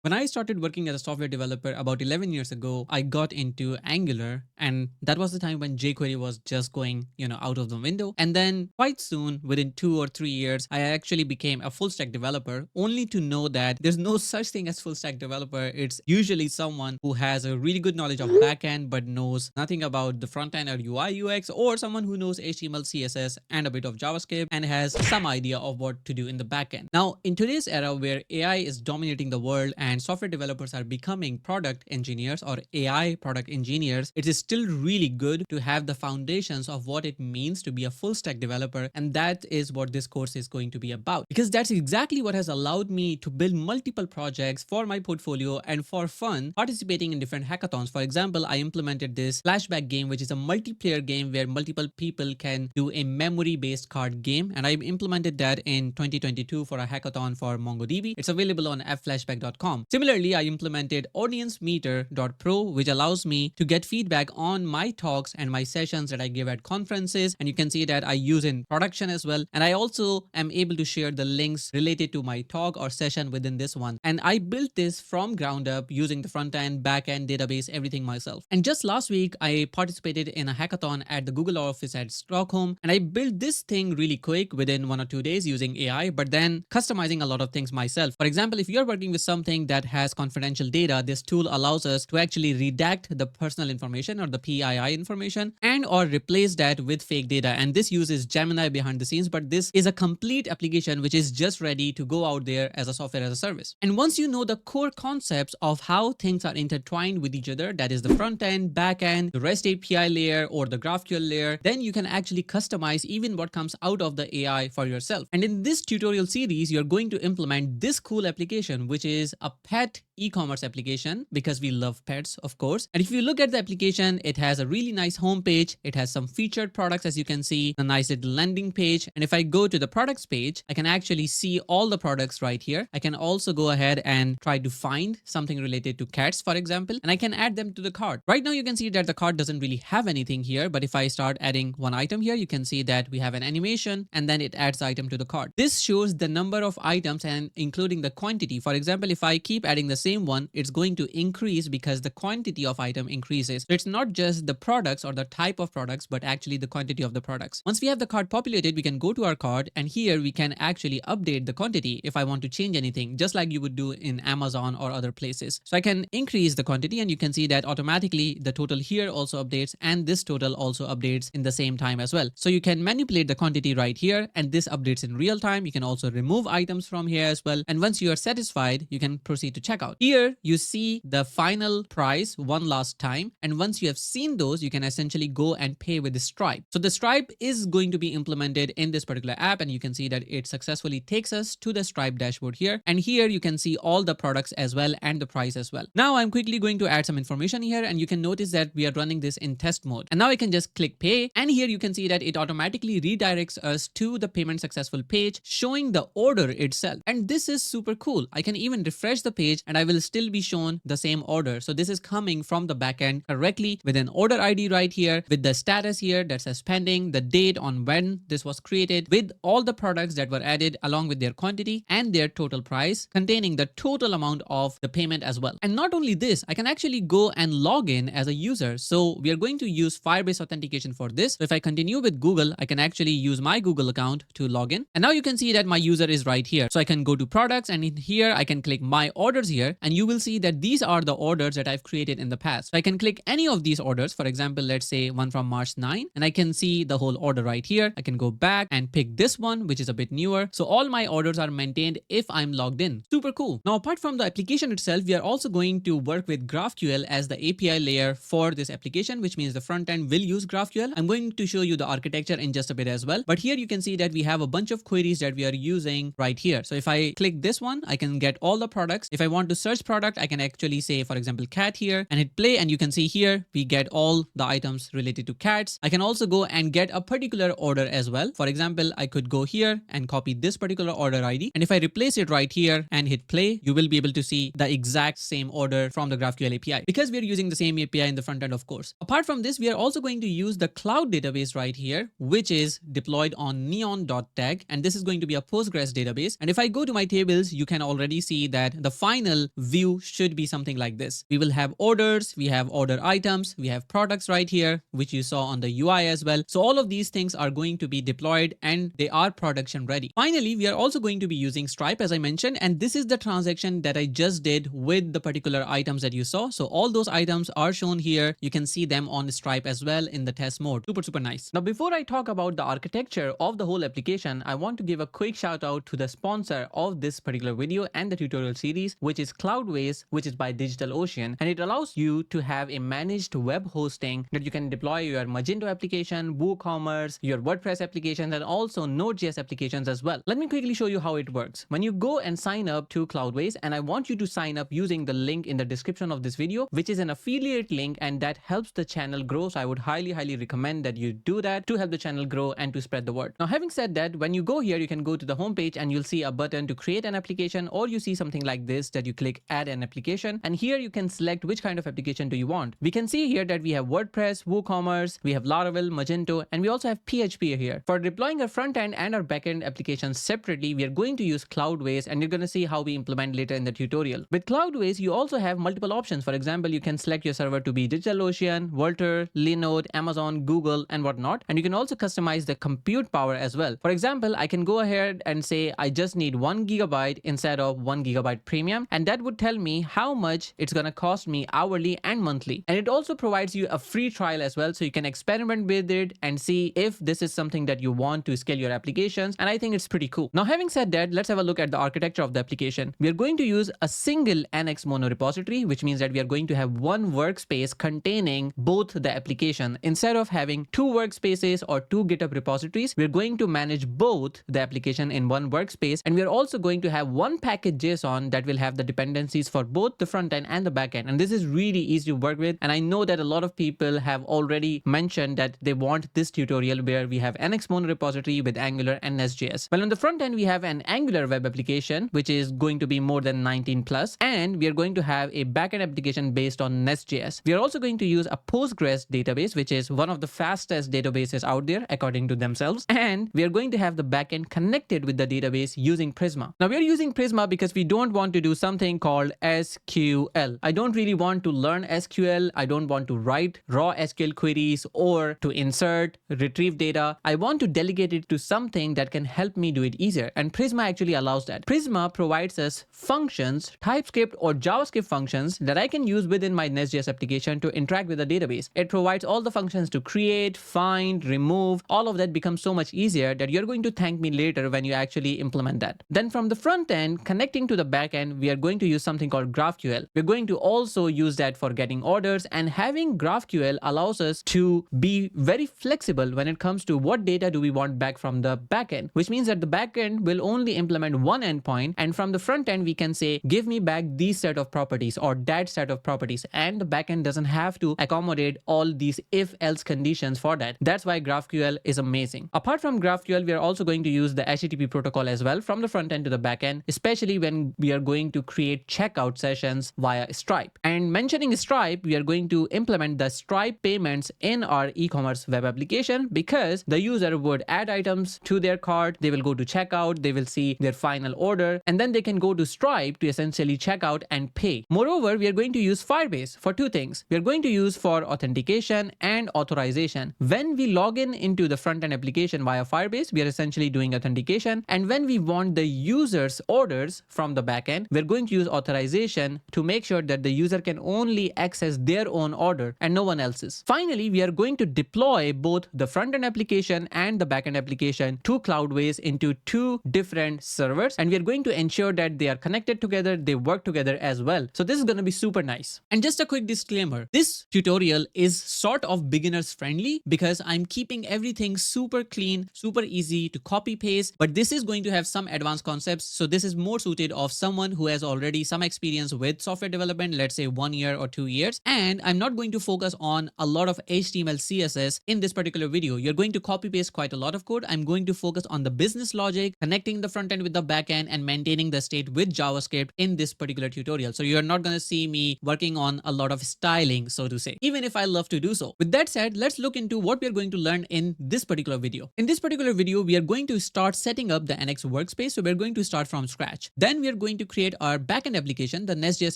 When I started working as a software developer about 11 years ago, I got into Angular, and that was the time when jQuery was just going, out of the window. And then quite soon, within 2 or 3 years, I actually became a full stack developer, only to know that there's no such thing as full stack developer. It's usually someone who has a really good knowledge of backend, but knows nothing about the front end or UI UX, or someone who knows HTML, CSS, and a bit of JavaScript and has some idea of what to do in the backend. Now, in today's era where AI is dominating the world and software developers are becoming product engineers or AI product engineers, it is still really good to have the foundations of what it means to be a full stack developer. And that is what this course is going to be about, because that's exactly what has allowed me to build multiple projects for my portfolio and for fun participating in different hackathons. For example, I implemented this flashback game, which is a multiplayer game where multiple people can do a memory based card game. And I implemented that in 2022 for a hackathon for MongoDB. It's available on fflashback.com. Similarly, I implemented audiencemeter.pro, which allows me to get feedback on my talks and my sessions that I give at conferences. And you can see that I use in production as well. And I also am able to share the links related to my talk or session within this one. And I built this from ground up using the front end, back end, database, everything myself. And just last week, I participated in a hackathon at the Google office at Stockholm. And I built this thing really quick within 1 or 2 days using AI, but then customizing a lot of things myself. For example, if you're working with something that has confidential data, this tool allows us to actually redact the personal information or the PII information and or replace that with fake data. And this uses Gemini behind the scenes, but this is a complete application which is just ready to go out there as a software as a service. And once you know the core concepts of how things are intertwined with each other, that is the front end, back end, the REST API layer or the GraphQL layer, then you can actually customize even what comes out of the AI for yourself. And in this tutorial series, you're going to implement this cool application, which is a pet e-commerce application, because we love pets, of course. And if you look at the application, it has a really nice homepage. It has some featured products, as you can see, a nice little landing page. And if I go to the products page, I can actually see all the products right here. I can also go ahead and try to find something related to cats, for example, and I can add them to the cart. Right now, you can see that the cart doesn't really have anything here, but if I start adding one item here, you can see that we have an animation and then it adds the item to the cart. This shows the number of items and including the quantity. For example, if I keep adding the same one, it's going to increase because the quantity of item increases. So it's not just the products or the type of products, but actually the quantity of the products. Once we have the cart populated, we can go to our cart and here we can actually update the quantity if I want to change anything, just like you would do in Amazon or other places. So I can increase the quantity and you can see that automatically the total here also updates and this total also updates in the same time as well. So you can manipulate the quantity right here and this updates in real time. You can also remove items from here as well. And once you are satisfied, you can proceed to checkout. Here you see the final price one last time. And once you have seen those, you can essentially go and pay with the Stripe. So the Stripe is going to be implemented in this particular app. And you can see that it successfully takes us to the Stripe dashboard here. And here you can see all the products as well and the price as well. Now I'm quickly going to add some information here and you can notice that we are running this in test mode. And now I can just click pay. And here you can see that it automatically redirects us to the payment successful page showing the order itself. And this is super cool. I can even refresh the page and I will still be shown the same order. So this is coming from the backend correctly with an order ID right here, with the status here that says pending, the date on when this was created, with all the products that were added along with their quantity and their total price, containing the total amount of the payment as well. And not only this, I can actually go and log in as a user. So we are going to use Firebase authentication for this. So if I continue with Google, I can actually use my Google account to log in. And now you can see that my user is right here. So I can go to products and in here, I can click my orders here and you will see that these are the orders that I've created in the past. So I can click any of these orders. For example, let's say one from March 9 and I can see the whole order right here. I can go back and pick this one, which is a bit newer. So all my orders are maintained if I'm logged in. Super cool. Now, apart from the application itself, we are also going to work with GraphQL as the API layer for this application, which means the front end will use GraphQL. I'm going to show you the architecture in just a bit as well. But here you can see that we have a bunch of queries that we are using right here. So if I click this one, I can get all the products. If I want to search product, I can actually say, for example, cat here and hit play. And you can see here, we get all the items related to cats. I can also go and get a particular order as well. For example, I could go here and copy this particular order ID. And if I replace it right here and hit play, you will be able to see the exact same order from the GraphQL API because we're using the same API in the front end, of course. Apart from this, we are also going to use the cloud database right here, which is deployed on neon.tag. And this is going to be a Postgres database. And if I go to my tables, you can already see that the final view should be something like this. We will have orders, we have order items, we have products right here, which you saw on the UI as well. So all of these things are going to be deployed and they are production ready. Finally, we are also going to be using Stripe, as I mentioned, and this is the transaction that I just did with the particular items that you saw. So all those items are shown here. You can see them on Stripe as well in the test mode. Super nice. Now, before I talk about the architecture of the whole application, I want to give a quick shout out to the sponsor of this particular video and the tutorial series, which is Cloudways, which is by DigitalOcean, and it allows you to have a managed web hosting that you can deploy your Magento application, WooCommerce, your WordPress applications, and also Node.js applications as well. Let me quickly show you how it works. When you go and sign up to Cloudways, and I want you to sign up using the link in the description of this video, which is an affiliate link, and that helps the channel grow. So I would highly recommend that you do that to help the channel grow and to spread the word. Now, having said that, when you go here, you can go to the homepage and you'll see a button to create an application, or you see something like this that you click add an application, and here you can select which kind of application do you want. We can see here that we have WordPress, WooCommerce, we have Laravel, Magento, and we also have PHP here. For deploying our front end and our backend applications separately, we are going to use Cloudways, and you're going to see how we implement later in the tutorial. With Cloudways, you also have multiple options. For example, you can select your server to be DigitalOcean, Vultr, Linode, Amazon, Google, and whatnot. And you can also customize the compute power as well. For example, I can go ahead and say I just need 1 GB instead of 1 GB premium, and that would tell me how much it's going to cost me hourly and monthly. And it also provides you a free trial as well, so you can experiment with it and see if this is something that you want to scale your applications. And I think it's pretty cool. Now, having said that, let's have a look at the architecture of the application. We are going to use a single NX monorepository, which means that we are going to have one workspace containing both the application. Instead of having two workspaces or two GitHub repositories, we're going to manage both the application in one workspace. And we're also going to have one package JSON that will have the dependencies for both the front end and the back end. And this is really easy to work with. And I know that a lot of people have already mentioned that they want this tutorial where we have NX monorepository with Angular and NestJS. Well, on the front end, we have an Angular web application, which is going to be more than 19 plus. And we are going to have a backend application based on NestJS. We are also going to use a Postgres database, which is one of the fastest databases out there, according to themselves. And we are going to have the backend connected with the database using Prisma. Now, we are using Prisma because we don't want to do something called SQL. I don't really want to learn SQL. I don't want to write raw SQL queries or to insert, retrieve data. I want to delegate it to something that can help me do it easier. And Prisma actually allows that. Prisma provides us functions, TypeScript or JavaScript functions that I can use within my NestJS application to interact with the database. It provides all the functions to create, find, remove. All of that becomes so much easier that you're going to thank me later when you actually implement that. Then from the front end, connecting to the back end, we are going to use something called GraphQL. We're going to also use that for getting orders, and having GraphQL allows us to be very flexible when it comes to what data do we want back from the backend, which means that the backend will only implement one endpoint, and from the front end, we can say, give me back these set of properties or that set of properties, and the backend doesn't have to accommodate all these if-else conditions for that. That's why GraphQL is amazing. Apart from GraphQL, we are also going to use the HTTP protocol as well from the front end to the back end, especially when we are going to create checkout sessions via Stripe. And mentioning Stripe, we are going to implement the Stripe payments in our e-commerce web application, because the user would add items to their cart, they will go to checkout, they will see their final order, and then they can go to Stripe to essentially check out and pay. Moreover, we are going to use Firebase for two things. We are going to use for authentication and authorization. When we log in into the front-end application via Firebase, we are essentially doing authentication. And when we want the user's orders from the backend, we're going to use authorization to make sure that the user can only access their own order and no one else's. Finally, we are going to deploy both the front-end application and the backend application to Cloudways into two different servers. And we are going to ensure that they are connected together, they work together as well. So this is going to be super nice. And just a quick disclaimer, this tutorial is sort of beginners friendly because I'm keeping everything super clean, super easy to copy paste, but this is going to have some advanced concepts. So this is more suited of someone who has already some experience with software development, let's say 1 year or 2 years. And I'm not going to focus on a lot of HTML, CSS in this particular video. You're going to copy paste quite a lot of code. I'm going to focus on the business logic, connecting the front end with the back end, and maintaining the state with JavaScript in this particular tutorial. So you're not going to see me working on a lot of styling, so to say, even if I love to do so. With that said, let's look into what we're going to learn in this particular video. In this particular video, we are going to start setting up the NX workspace. So we're going to start from scratch. Then we are going to create create our backend application, the NestJS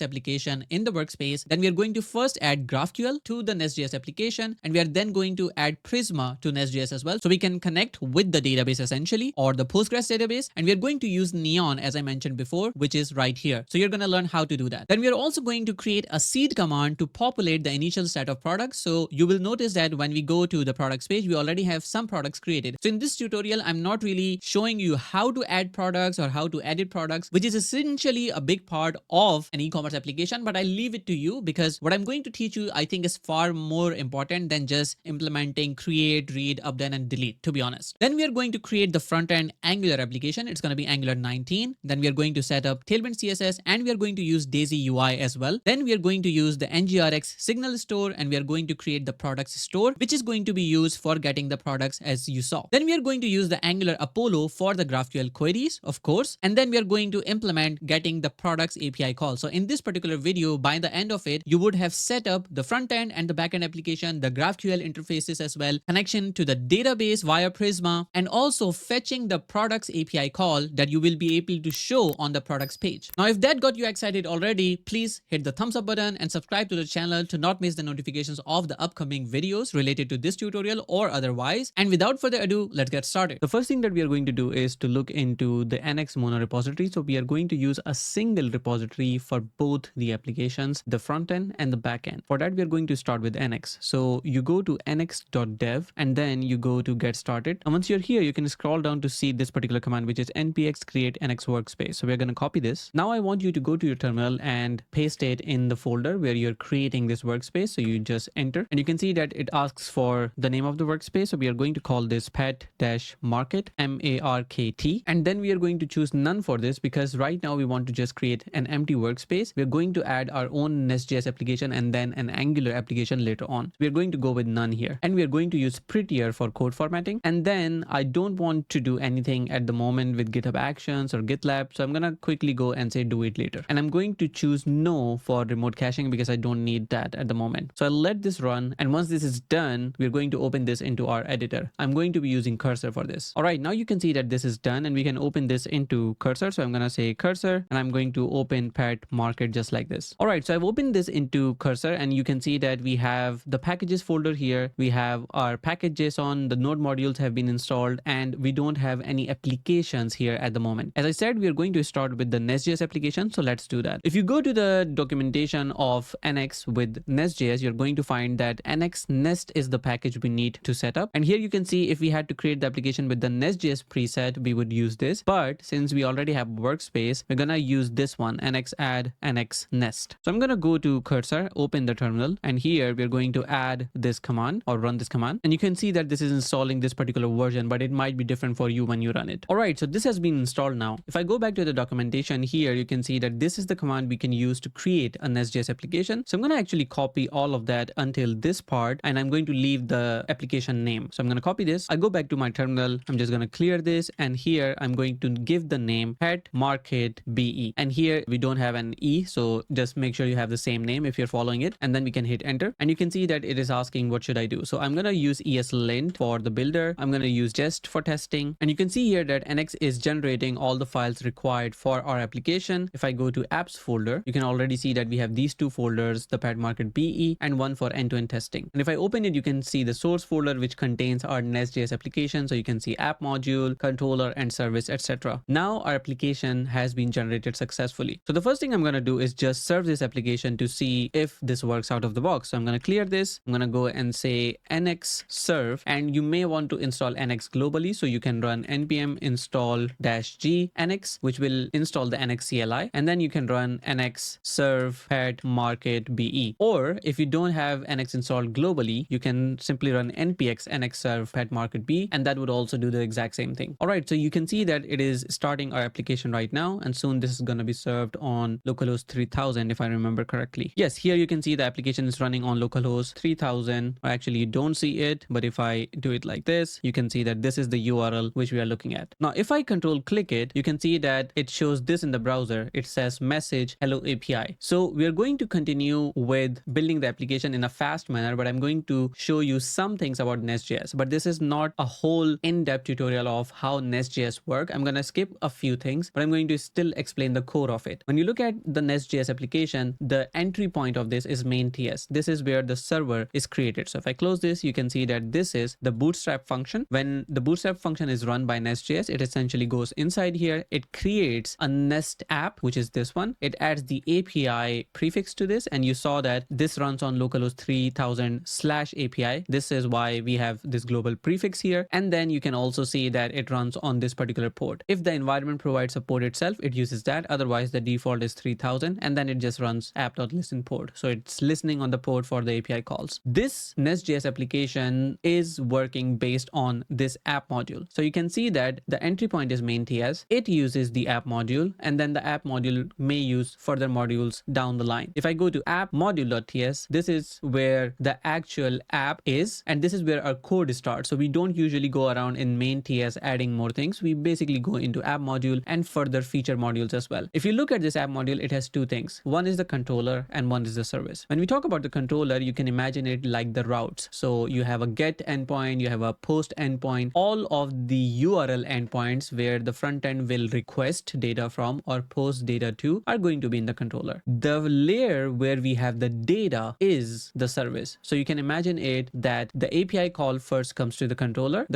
application in the workspace, then we are going to first add GraphQL to the NestJS application, and we are then going to add Prisma to NestJS as well. So we can connect with the database essentially, or the Postgres database, and we are going to use Neon as I mentioned before, which is right here. So you're going to learn how to do that. Then we are also going to create a seed command to populate the initial set of products. So you will notice that when we go to the products page, we already have some products created. So in this tutorial, I'm not really showing you how to add products or how to edit products, which is essentially a big part of an e-commerce application, but I leave it to you because what I'm going to teach you, I think is far more important than just implementing create, read, update, and delete, to be honest. Then we are going to create the front-end Angular application. It's going to be Angular 19. Then we are going to set up Tailwind CSS, and we are going to use Daisy UI as well. Then we are going to use the NgRX signal store, and we are going to create the products store, which is going to be used for getting the products as you saw. Then we are going to use the Angular Apollo for the GraphQL queries, of course, and then we are going to implement getting the products API call. So in this particular video, by the end of it, you would have set up the front end and the backend application, the GraphQL interfaces as well, connection to the database via Prisma, and also fetching the products API call that you will be able to show on the products page. Now, if that got you excited already, please hit the thumbs up button and subscribe to the channel to not miss the notifications of the upcoming videos related to this tutorial or otherwise. And without further ado, let's get started. The first thing that we are going to do is to look into the NX monorepository. So we are going to use a single repository for both the applications, the front end and the back end. For that, we are going to start with NX. So you go to nx.dev and then you go to get started. And once you're here, you can scroll down to see this particular command, which is npx create NX workspace. So we're going to copy this. Now I want you to go to your terminal and paste it in the folder where you're creating this workspace. So you just enter and you can see that it asks for the name of the workspace. So we are going to call this pet-market, MARKT. And then we are going to choose none for this because right now we want to just create an empty workspace. We're going to add our own NestJS application and then an Angular application later on. We're going to go with none here. And we are going to use prettier for code formatting. And then I don't want to do anything at the moment with GitHub Actions or GitLab. So I'm going to quickly go and say do it later. And I'm going to choose no for remote caching because I don't need that at the moment. So I'll let this run. And once this is done, we're going to open this into our editor. I'm going to be using cursor for this. All right, now you can see that this is done and we can open this into cursor. So I'm going to say cursor and I'm going to open PetMarket just like this. All right, so I've opened this into cursor and you can see that we have the packages folder here. We have our package.json, the node modules have been installed and we don't have any applications here at the moment. As I said, we are going to start with the NestJS application. So let's do that. If you go to the documentation of NX with NestJS, you're going to find that NX Nest is the package we need to set up. And here you can see if we had to create the application with the NestJS preset, we would use this. But since we already have workspace, we're going to use this one, NX add NX Nest. So I'm going to go to cursor, open the terminal, and here we're going to add this command or run this command. And you can see that this is installing this particular version, but it might be different for you when you run it. All right, so this has been installed now. If I go back to the documentation here, you can see that this is the command we can use to create a NestJS application. So I'm going to actually copy all of that until this part, and I'm going to leave the application name. So I'm going to copy this. I go back to my terminal. I'm just going to clear this. And here I'm going to give the name PetMarket BE. And here we don't have an E. So just make sure you have the same name if you're following it. And then we can hit enter. And you can see that it is asking what should I do. So I'm going to use ESLint for the builder. I'm going to use jest for testing. And you can see here that NX is generating all the files required for our application. If I go to apps folder, you can already see that we have these two folders, the PetMarket BE and one for end-to-end testing. And if I open it, you can see the source folder, which contains our NestJS application. So you can see app module, controller, and service, etc. Now our application has been generated successfully. So the first thing I'm going to do is just serve this application to see if this works out of the box. So I'm going to clear this. I'm going to go and say NX serve, and you may want to install NX globally. So you can run npm install -g NX, which will install the NX CLI. And then you can run NX serve PetMarket BE. Or if you don't have NX installed globally, you can simply run npx NX serve PetMarket BE, and that would also do the exact same thing. All right, so you can see that it is starting our application right now, and soon this is going to be served on localhost 3000 if I remember correctly. Yes, here you can see the application is running on localhost 3000. Actually, you don't see it, but if I do it like this, you can see that this is the URL which we are looking at. Now, if I control click it, you can see that it shows this in the browser. It says message hello API. So we are going to continue with building the application in a fast manner, but I'm going to show you some things about NestJS. But this is not a whole in-depth tutorial of how NestJS work. I'm going to skip a few things, but I'm going to still explain explain the core of it. When you look at the NestJS application, the entry point of this is main TS. This is where the server is created. So if I close this, you can see that this is the bootstrap function. When the bootstrap function is run by NestJS, it essentially goes inside here. It creates a Nest app, which is this one. It adds the API prefix to this. And you saw that this runs on localhost 3000/API. This is why we have this global prefix here. And then you can also see that it runs on this particular port. If the environment provides support itself, it uses that. Otherwise, the default is 3000, and then it just runs app.listen port. So it's listening on the port for the API calls. This NestJS application is working based on this app module. So you can see that the entry point is main TS. It uses the app module, and then the app module may use further modules down the line. If I go to app module.ts, this is where the actual app is, and this is where our code starts. So we don't usually go around in main TS adding more things. We basically go into app module and further feature modules as well. If you look at this app module, it has two things. One is the controller and one is the service. When we talk about the controller, you can imagine it like the routes. So you have a get endpoint, you have a post endpoint, all of the URL endpoints where the front end will request data from or post data to are going to be in the controller. The layer where we have the data is the service. So you can imagine it that the API call first comes to the controller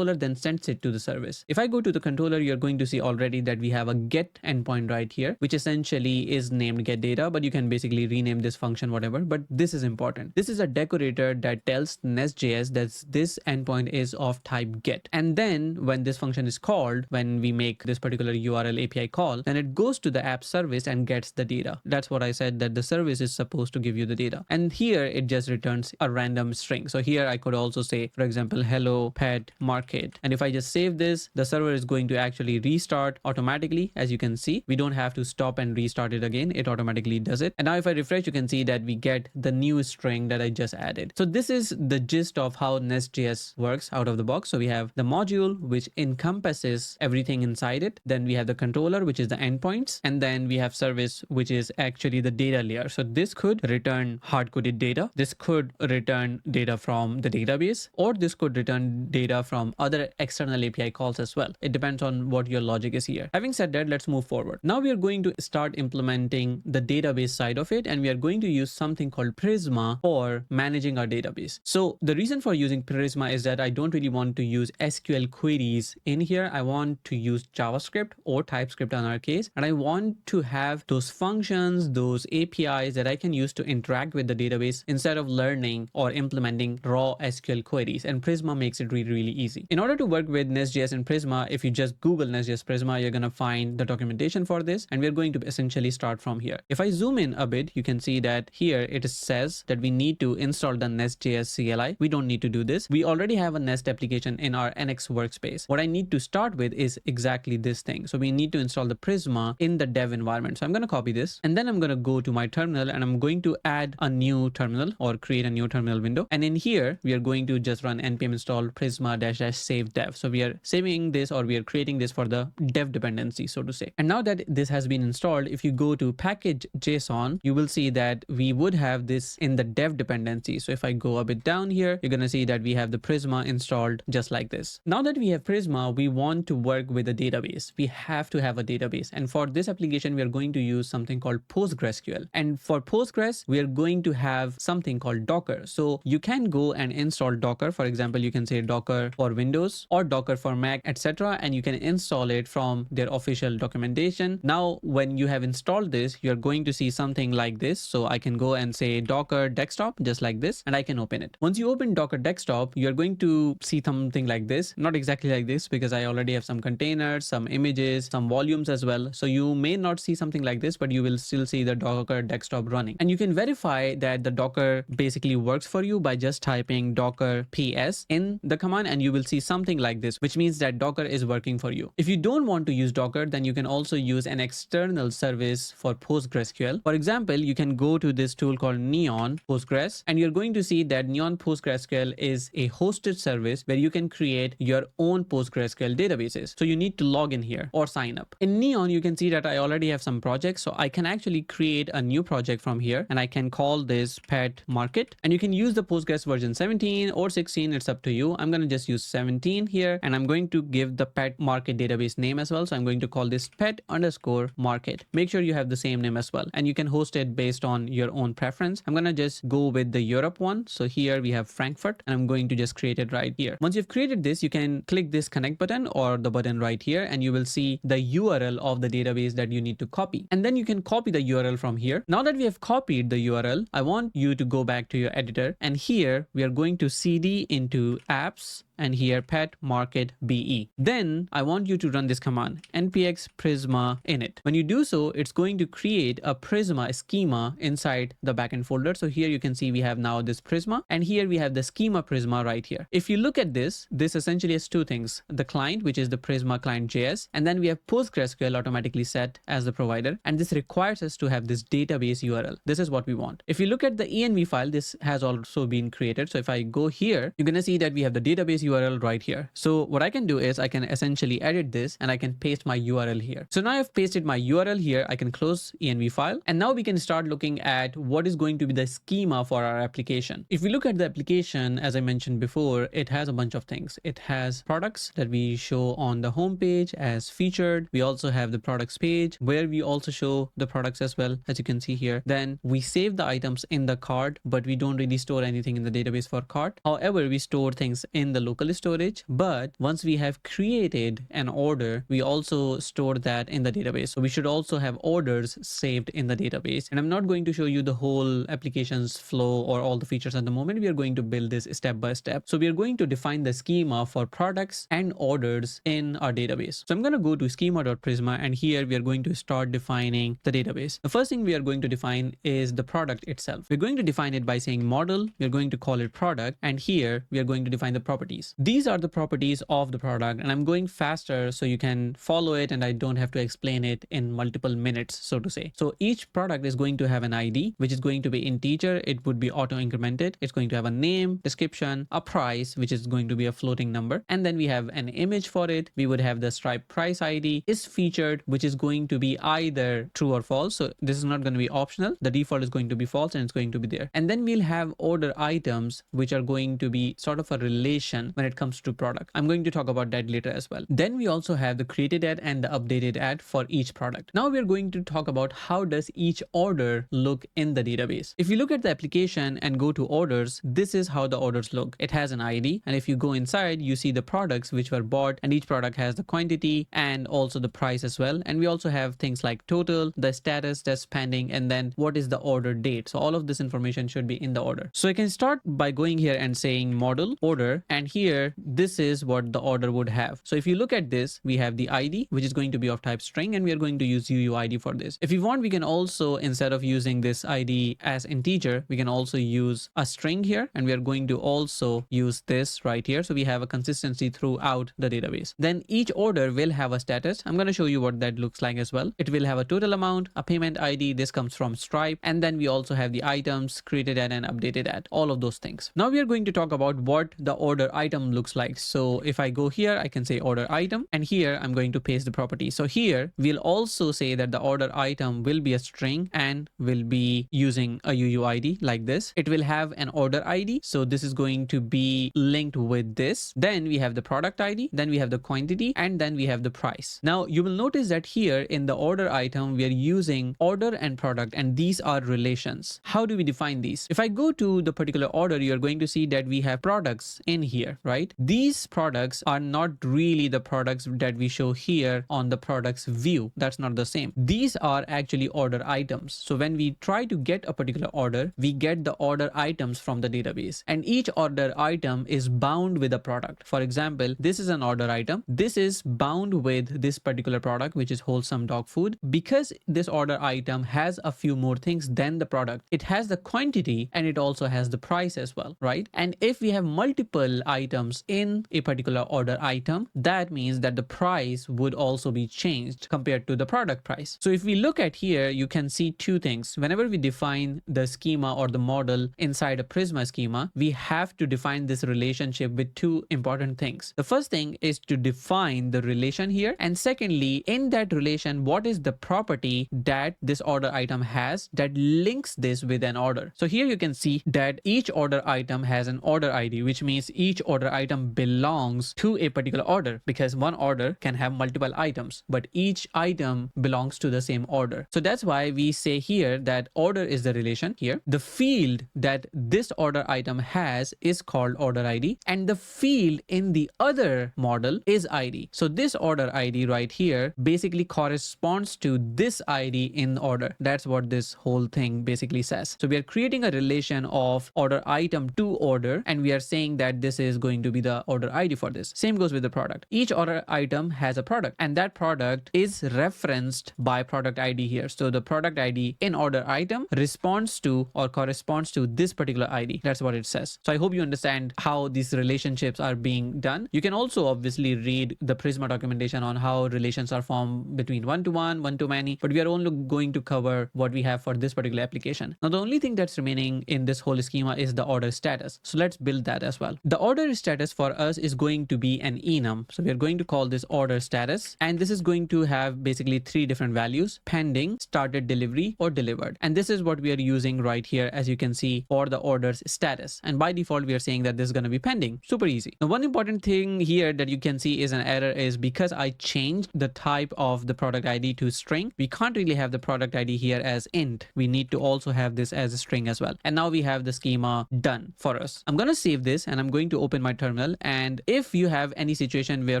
then sends it to the service. If I go to the controller, you're going to see already that we have a get endpoint right here, which essentially is named get data, but you can basically rename this function whatever. But this is important. This is a decorator that tells NestJS that this endpoint is of type get. And then when this function is called, when we make this particular URL API call, then it goes to the app service and gets the data. That's what I said, that the service is supposed to give you the data. And here it just returns a random string. So here I could also say, for example, hello pet market. And if I just save this, the server is going to actually restart automatically. As you can see, we don't have to stop and restart it again. It automatically does it. And now if I refresh, you can see that we get the new string that I just added. So this is the gist of how NestJS works out of the box. So we have the module, which encompasses everything inside it. Then we have the controller, which is the endpoints. And then we have service, which is actually the data layer. So this could return hard-coded data. This could return data from the database, or this could return data from other external API calls as well. It depends on what your logic is here. Having said that, let's move forward. Now we are going to start implementing the database side of it, and we are going to use something called Prisma for managing our database. So the reason for using Prisma is that I don't really want to use SQL queries in here. I want to use JavaScript or TypeScript in our case, and I want to have those functions, those APIs that I can use to interact with the database instead of learning or implementing raw SQL queries. And Prisma makes it really, really easy. In order to work with NestJS and Prisma, if you just Google NestJS Prisma, you're going to find the documentation for this, and we're going to essentially start from here. If I zoom in a bit, you can see that here it says that we need to install the NestJS CLI. We don't need to do this. We already have a Nest application in our NX workspace. What I need to start with is exactly this thing. So we need to install the Prisma in the dev environment. So I'm going to copy this, and then I'm going to go to my terminal, and I'm going to add a new terminal or create a new terminal window. And in here, we are going to just run npm install prisma-save dev. So we are saving this, or we are creating this for the dev dependency, so to say. And now that this has been installed, if you go to package.json, you will see that we would have this in the dev dependency. So if I go a bit down here, you're going to see that we have the Prisma installed just like this. Now that we have Prisma, we want to work with a database. We have to have a database. And for this application, we are going to use something called PostgreSQL. And for Postgres, we are going to have something called Docker. So you can go and install Docker. For example, you can say Docker for Windows or Docker for Mac, etc. And you can install it from their official documentation. Now, when you have installed this, you're going to see something like this. So I can go and say Docker desktop, just like this, and I can open it. Once you open Docker desktop, you're going to see something like this. Not exactly like this, because I already have some containers, some images, some volumes as well. So you may not see something like this, but you will still see the Docker desktop running. And you can verify that the Docker basically works for you by just typing docker ps in the command, and you will see something like this, which means that Docker is working for you. If you don't want to use Docker, then you can also use an external service for PostgreSQL. For example, you can go to this tool called Neon Postgres, and you're going to see that Neon PostgreSQL is a hosted service where you can create your own PostgreSQL databases. So you need to log in here or sign up. In Neon, you can see that I already have some projects. So I can actually create a new project from here, and I can call this PetMarkt, and you can use the Postgres version 17 or 16. It's up to you. I'm going to just use 17 here, and I'm going to give the PetMarkt database name as well. So I'm going to call this pet_market prisma_market. Make sure you have the same name as well, and you can host it based on your own preference. I'm gonna just go with the Europe one. So here we have Frankfurt, and I'm going to just create it right here. Once you've created this, you can click this connect button or the button right here, and you will see the URL of the database that you need to copy. And then you can copy the URL from here. Now that we have copied the URL, I want you to go back to your editor, and here we are going to cd into apps and here PetMarket BE. Then I want you to run this command npx prisma init. When you do so, it's going to create a Prisma schema inside the backend folder. So here you can see we have now this Prisma, and here we have the schema Prisma right here. If you look at this essentially has two things: the client, which is the Prisma client JS, and then we have PostgreSQL automatically set as the provider, and this requires us to have this database URL. This is what we want. If you look at the env file, this has also been created. So if I go here, you're gonna see that we have the database URL right here. So what I can do is I can essentially edit this and I can paste my URL here. So now I've pasted my URL here. I can close env file, and now we can start looking at what is going to be the schema for our application. If we look at the application, as I mentioned before, it has a bunch of things. It has products that we show on the home page as featured. We also have the products page where we also show the products as well, as you can see here. Then we save the items in the cart, but we don't really store anything in the database for cart. However, we store things in the local storage, but once we have created an order, we also store that in the database. So we should also have orders saved in the database. And I'm not going to show you the whole application's flow or all the features at the moment. We are going to build this step by step. So we are going to define the schema for products and orders in our database. So I'm going to go to schema.prisma, and here we are going to start defining the database. The first thing we are going to define is the product itself. We're going to define it by saying model. We're going to call it product, and here we are going to define the properties. These are the properties of the product, and I'm going faster so you can follow it and I don't have to explain it in multiple minutes, so to say. So each product is going to have an ID, which is going to be integer. It would be auto incremented. It's going to have a name, description, a price, which is going to be a floating number, and then we have an image for it. We would have the Stripe price ID is featured, which is going to be either true or false. So this is not going to be optional. The default is going to be false and it's going to be there. And then we'll have order items, which are going to be sort of a relation when it comes to product. I'm going to talk about that later as well. Then we also have the created ad and the updated ad for each product. Now we're going to talk about how does each order look in the database. If you look at the application and go to orders, this is how the orders look. It has an ID, and if you go inside, you see the products which were bought, and each product has the quantity and also the price as well. And we also have things like total, the status that's pending, and then what is the order date. So all of this information should be in the order. So I can start by going here and saying model order, and here this is what the order would have. So if you look at this, we have the ID, which is going to be of type string, and we are going to use UUID for this. If you want, we can also, instead of using this ID as integer, we can also use a string here, and we are going to also use this right here. So we have a consistency throughout the database. Then each order will have a status. I'm going to show you what that looks like as well. It will have a total amount, a payment ID. This comes from Stripe. And then we also have the items, created at and updated at, all of those things. Now we are going to talk about what the order item looks like. So if I go here, I can say order item, and here I'm going to paste the property. So here we'll also say that the order item will be a string and will be using a UUID like this. It will have an order ID. So this is going to be linked with this. Then we have the product ID, then we have the quantity, and then we have the price. Now you will notice that here in the order item, we are using order and product, and these are relations. How do we define these? If I go to the particular order, you're going to see that we have products in here, right? These products are not really the products that we show here on the products view. That's not the same. These are actually order items. So when we try to get a particular order, we get the order items from the database, and each order item is bound with a product. For example, this is an order item. This is bound with this particular product, which is wholesome dog food. Because this order item has a few more things than the product, it has the quantity and it also has the price as well, right? And if we have multiple items in a particular order item, that means that the price would also be changed compared to the product price. So if we look at here, you can see two things. Whenever we define the schema or the model inside a Prisma schema, we have to define this relationship with two important things. The first thing is to define the relation here, and secondly, in that relation, what is the property that this order item has that links this with an order. So here you can see that each order item has an order ID, which means each order order item belongs to a particular order, because one order can have multiple items, but each item belongs to the same order. So that's why we say here that order is the relation here. The field that this order item has is called order ID, and the field in the other model is ID. So this order ID right here basically corresponds to this ID in order. That's what this whole thing basically says. So we are creating a relation of order item to order, and we are saying that this is going to be the order ID for this. Same goes with the product. Each order item has a product, and that product is referenced by product ID here. So the product ID in order item responds to or corresponds to this particular ID. That's what it says. So I hope you understand how these relationships are being done. You can also obviously read the Prisma documentation on how relations are formed between one-to-one, one-to-many, but we are only going to cover what we have for this particular application. Now, the only thing that's remaining in this whole schema is the order status. So let's build that as well. The order status for us is going to be an enum. So we are going to call this order status, and this is going to have basically 3 different values: pending, started delivery, or delivered. And this is what we are using right here, as you can see, for the order's status. And by default, we are saying that this is going to be pending. Super easy. Now, one important thing here that you can see is an error is because I changed the type of the product ID to string, we can't really have the product ID here as int. We need to also have this as a string as well. And now we have the schema done for us. I'm going to save this and I'm going to open my terminal. And if you have any situation where,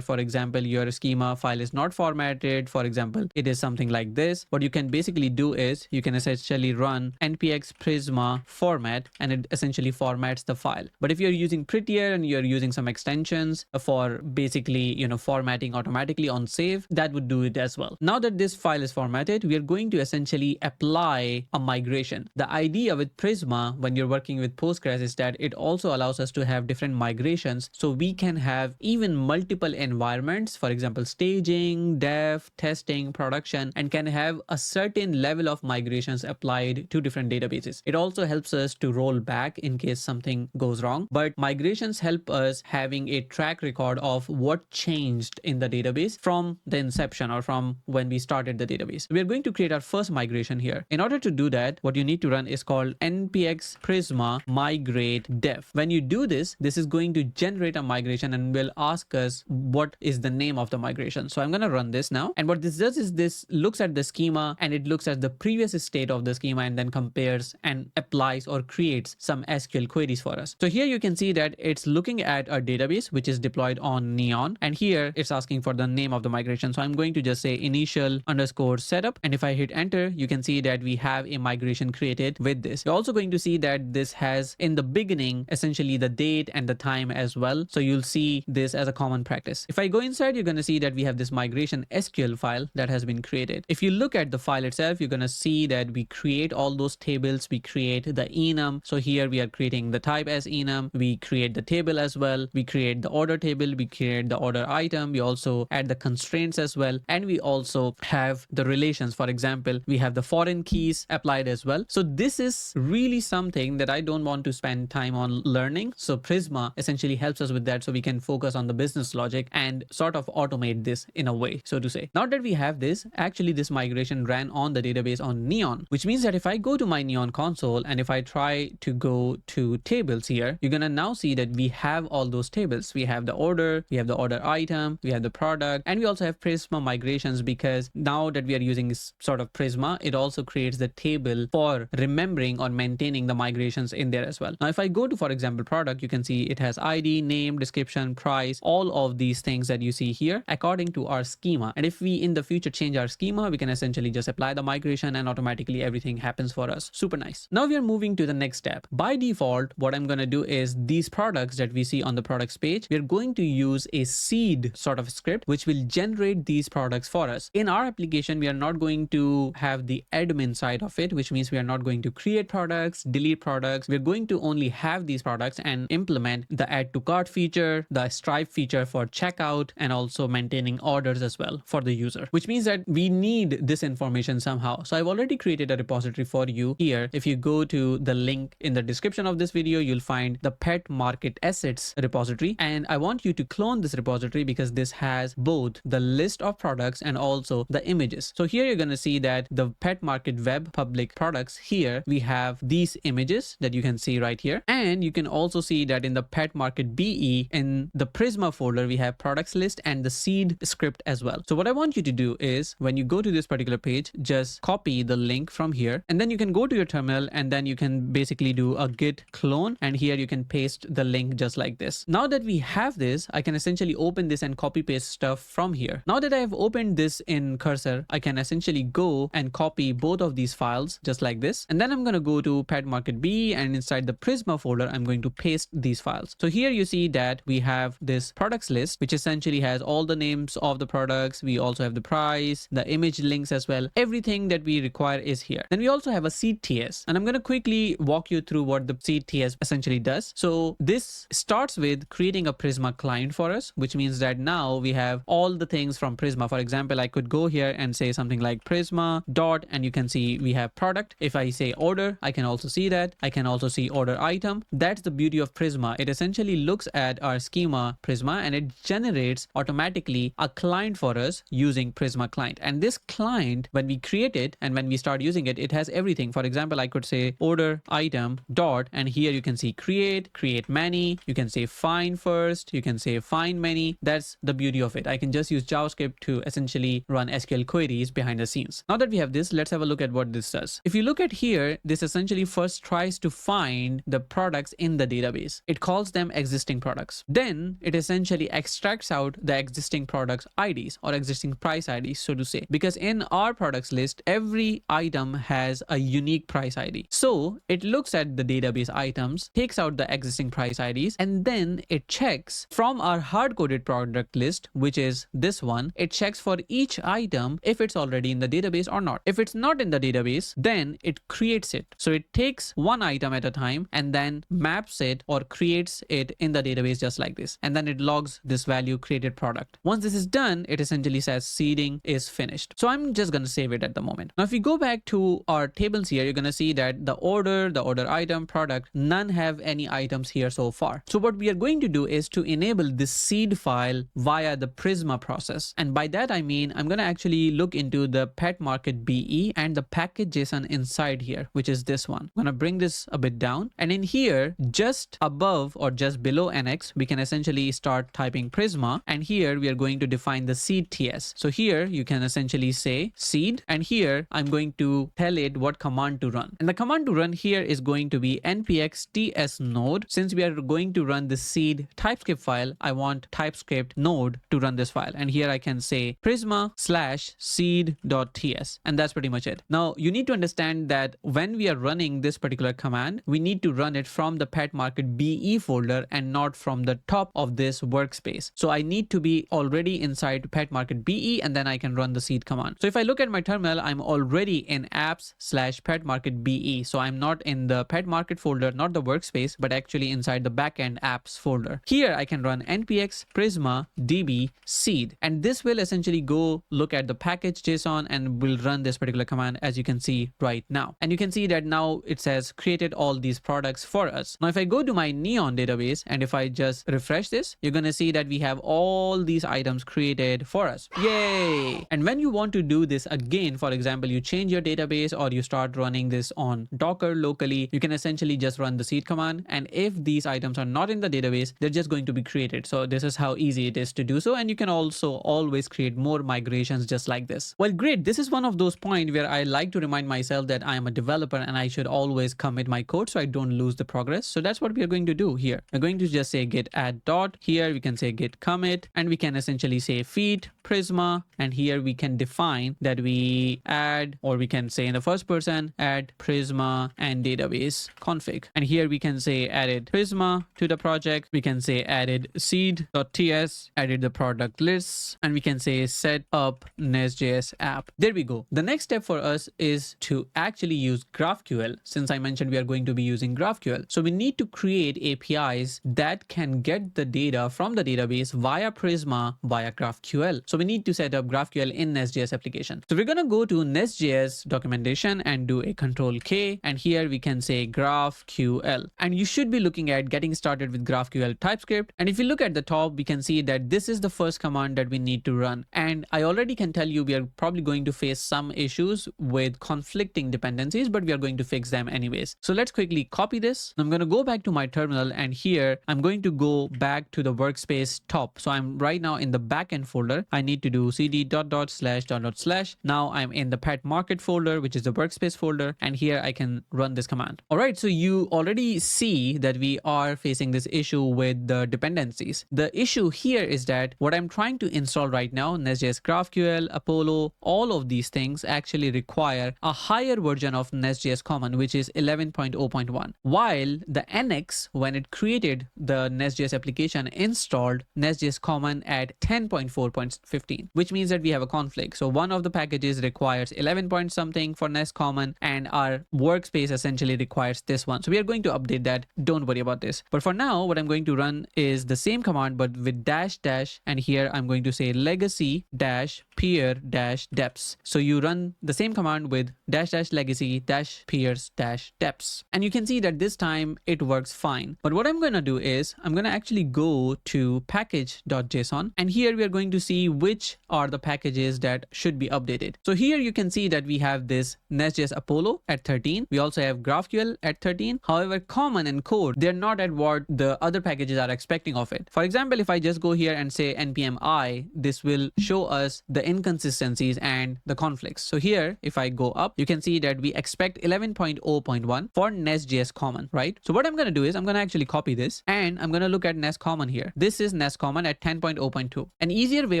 for example, your schema file is not formatted, for example, it is something like this, what you can basically do is you can essentially run npx prisma format, and it essentially formats the file. But if you're using Prettier and you're using some extensions for basically, formatting automatically on save, that would do it as well. Now that this file is formatted, we are going to essentially apply a migration. The idea with Prisma when you're working with Postgres is that it also allows us to have different migrations, so we can have even multiple environments, for example, staging, dev, testing, production, and can have a certain level of migrations applied to different databases. It also helps us to roll back in case something goes wrong, but migrations help us having a track record of what changed in the database from the inception or from when we started the database. We are going to create our first migration here. In order to do that, what you need to run is called npx prisma migrate dev. When you do this, this is going to generate a migration and will ask us what is the name of the migration. So I'm going to run this now. And what this does is this looks at the schema and it looks at the previous state of the schema and then compares and applies or creates some SQL queries for us. So here you can see that it's looking at a database which is deployed on Neon, and here it's asking for the name of the migration. So I'm going to just say initial underscore setup, and if I hit enter, you can see that we have a migration created with this. You're also going to see that this has in the beginning essentially the date and the time as well. So you'll see this as a common practice. If I go inside, you're going to see that we have this migration SQL file that has been created. If you look at the file itself, you're going to see that we create all those tables. We create the enum. So here we are creating the type as enum. We create the table as well. We create the order table. We create the order item. We also add the constraints as well. And we also have the relations. For example, we have the foreign keys applied as well. So this is really something that I don't want to spend time on learning. So Prisma essentially helps us with that, so we can focus on the business logic and sort of automate this in a way, so to say. Now that we have this, actually this migration ran on the database on Neon, which means that if I go to my Neon console and if I try to go to tables here, you're gonna now see that we have all those tables. We have the order, we have the order item, we have the product, and we also have Prisma migrations, because now that we are using sort of Prisma, it also creates the table for remembering or maintaining the migrations in there as well. Now, if I go to, for example, product, you can see it has ID, name, description, price, all of these things that you see here according to our schema. And if we in the future change our schema, we can essentially just apply the migration and automatically everything happens for us. Super nice. Now we are moving to the next step. By default, what I'm going to do is these products that we see on the products page, we're going to use a seed sort of script which will generate these products for us. In our application, we are not going to have the admin side of it, which means we are not going to create products, delete products. We're going to only have these products and implement the add to cart feature, the stripe feature for checkout, and also maintaining orders as well for the user, which means that we need this information somehow. So I've already created a repository for you here. If you go to the link in the description of this video, you'll find the PetMarkt assets repository. And I want you to clone this repository because this has both the list of products and also the images. So here you're going to see that the PetMarkt web public products, here we have these images that you can see right here. And you can also see that in the PetMarkt PetMarket BE, in the Prisma folder, we have products list and the seed script as well. So what I want you to do is when you go to this particular page, just copy the link from here, and then you can go to your terminal and then you can basically do a git clone, and here you can paste the link just like this. Now that we have this, I can essentially open this and copy paste stuff from here. Now that I have opened this in Cursor, I can essentially go and copy both of these files just like this. And then I'm going to go to PetMarket BE, and inside the Prisma folder, I'm going to paste these files. So here you see that we have this products list, which essentially has all the names of the products. We also have the price, the image links as well. Everything that we require is here. Then we also have a seed TS, and I'm going to quickly walk you through what the seed TS essentially does. So this starts with creating a Prisma client for us, which means that now we have all the things from Prisma. For example, I could go here and say something like Prisma dot, and you can see we have product. If I say order, I can also see that. I can also see order item. That's the beauty of Prisma. It essentially looks at our schema Prisma and it generates automatically a client for us using Prisma client. And this client, when we create it and when we start using it, it has everything. For example, I could say order item dot, and here you can see create many. You can say find first. You can say find many. That's the beauty of it. I can just use JavaScript to essentially run SQL queries behind the scenes. Now that we have this, let's have a look at what this does. If you look at here, this essentially first tries to find the products in the database. It calls them existing products. Then it essentially extracts out the existing products IDs or existing price IDs, so to say, because in our products list, every item has a unique price ID. So it looks at the database items, takes out the existing price IDs, and then it checks from our hard-coded product list, which is this one. It checks for each item if it's already in the database or not. If it's not in the database, then it creates it. So it takes one item at a time and then maps it or creates it in the database just like this. And then it logs this value created product. Once this is done, it essentially says seeding is finished. So I'm just going to save it at the moment. Now, if we go back to our tables here, you're going to see that the order item, product, none have any items here so far. So what we are going to do is to enable this seed file via the Prisma process. And by that, I mean, I'm going to actually look into the PetMarket BE and the package JSON inside here, which is this one. I'm going to bring this a bit down. And in here, just above or just below NX, we can essentially start typing Prisma. And here we are going to define the seed TS. So here you can essentially say seed. And here I'm going to tell it what command to run. And the command to run here is going to be npx ts node. Since we are going to run the seed TypeScript file, I want TypeScript node to run this file. And here I can say prisma/seed.ts. And that's pretty much it. Now you need to understand that when we are running this particular command, we need to run it from the PetMarket BE folder and not from the top of this workspace. So I need to be already inside PetMarket BE and then I can run the seed command. So if I look at my terminal, I'm already in apps/PetMarket BE. So I'm not in the PetMarket folder, not the workspace, but actually inside the backend apps folder. Here I can run npx prisma db seed, and this will essentially go look at the package JSON and will run this particular command, as you can see right now. And you can see that now it says created all these products for us. Now if I go to my Neon database and if I just refresh this, you're going to see that we have all these items created for us. Yay! And when you want to do this again, for example, you change your database or you start running this on Docker locally, you can essentially just run the seed command. And if these items are not in the database, they're just going to be created. So this is how easy it is to do so. And you can also always create more migrations just like this. Well, great. This is one of those points where I like to remind myself that I am a developer and I should always commit my code so I don't lose the progress. So that's what we are going to do here. We're going to just say git add dot. Here we can say git commit, and we can essentially say feed Prisma, and here we can define that we add, or we can say in the first person, add Prisma and database config. And here we can say added Prisma to the project. We can say added seed.ts, added the product lists, and we can say set up NestJS app. There we go. The next step for us is to actually use GraphQL. Since I mentioned we are going to be using GraphQL, so we need to create APIs that can get the data from the database via Prisma via GraphQL. So we need to set up GraphQL in NestJS application. So we're going to go to NestJS documentation and do a control K, and here we can say GraphQL, and you should be looking at getting started with GraphQL TypeScript. And if you look at the top, we can see that this is the first command that we need to run. And I already can tell you we are probably going to face some issues with conflicting dependencies, but we are going to fix them anyways. So let's quickly copy this. I'm going to go back to my terminal, and here here, I'm going to go back to the workspace top. So I'm right now in the backend folder. I need to do cd dot dot slash dot dot slash. Now I'm in the PetMarkt folder, which is the workspace folder. And here I can run this command. All right. So you already see that we are facing this issue with the dependencies. The issue here is that what I'm trying to install right now, NestJS GraphQL, Apollo, all of these things actually require a higher version of NestJS Common, which is 11.0.1. While the NX, when it created the NestJS application, installed NestJS Common at 10.4.15, which means that we have a conflict. So one of the packages requires 11 point something for Nest Common, and our workspace essentially requires this one. So we are going to update that. Don't worry about this. But for now, what I'm going to run is the same command, but with dash dash, and here I'm going to say legacy dash peer dash deps. So you run the same command with dash dash legacy dash peers dash deps, and you can see that this time it works fine. But what I'm going to do is I'm going to actually go to package.json, and here we are going to see which are the packages that should be updated. So here you can see that we have this NestJS Apollo at 13. We also have GraphQL at 13. However, common and core, they're not at what the other packages are expecting of it. For example, if I just go here and say npm I, this will show us the inconsistencies and the conflicts. So here, if I go up, you can see that we expect 11.0.1 for NestJS Common, right? So what I'm going to do is I'm going to actually copy this, and I'm going to look at Nest Common here. This is Nest Common at 10.0.2. An easier way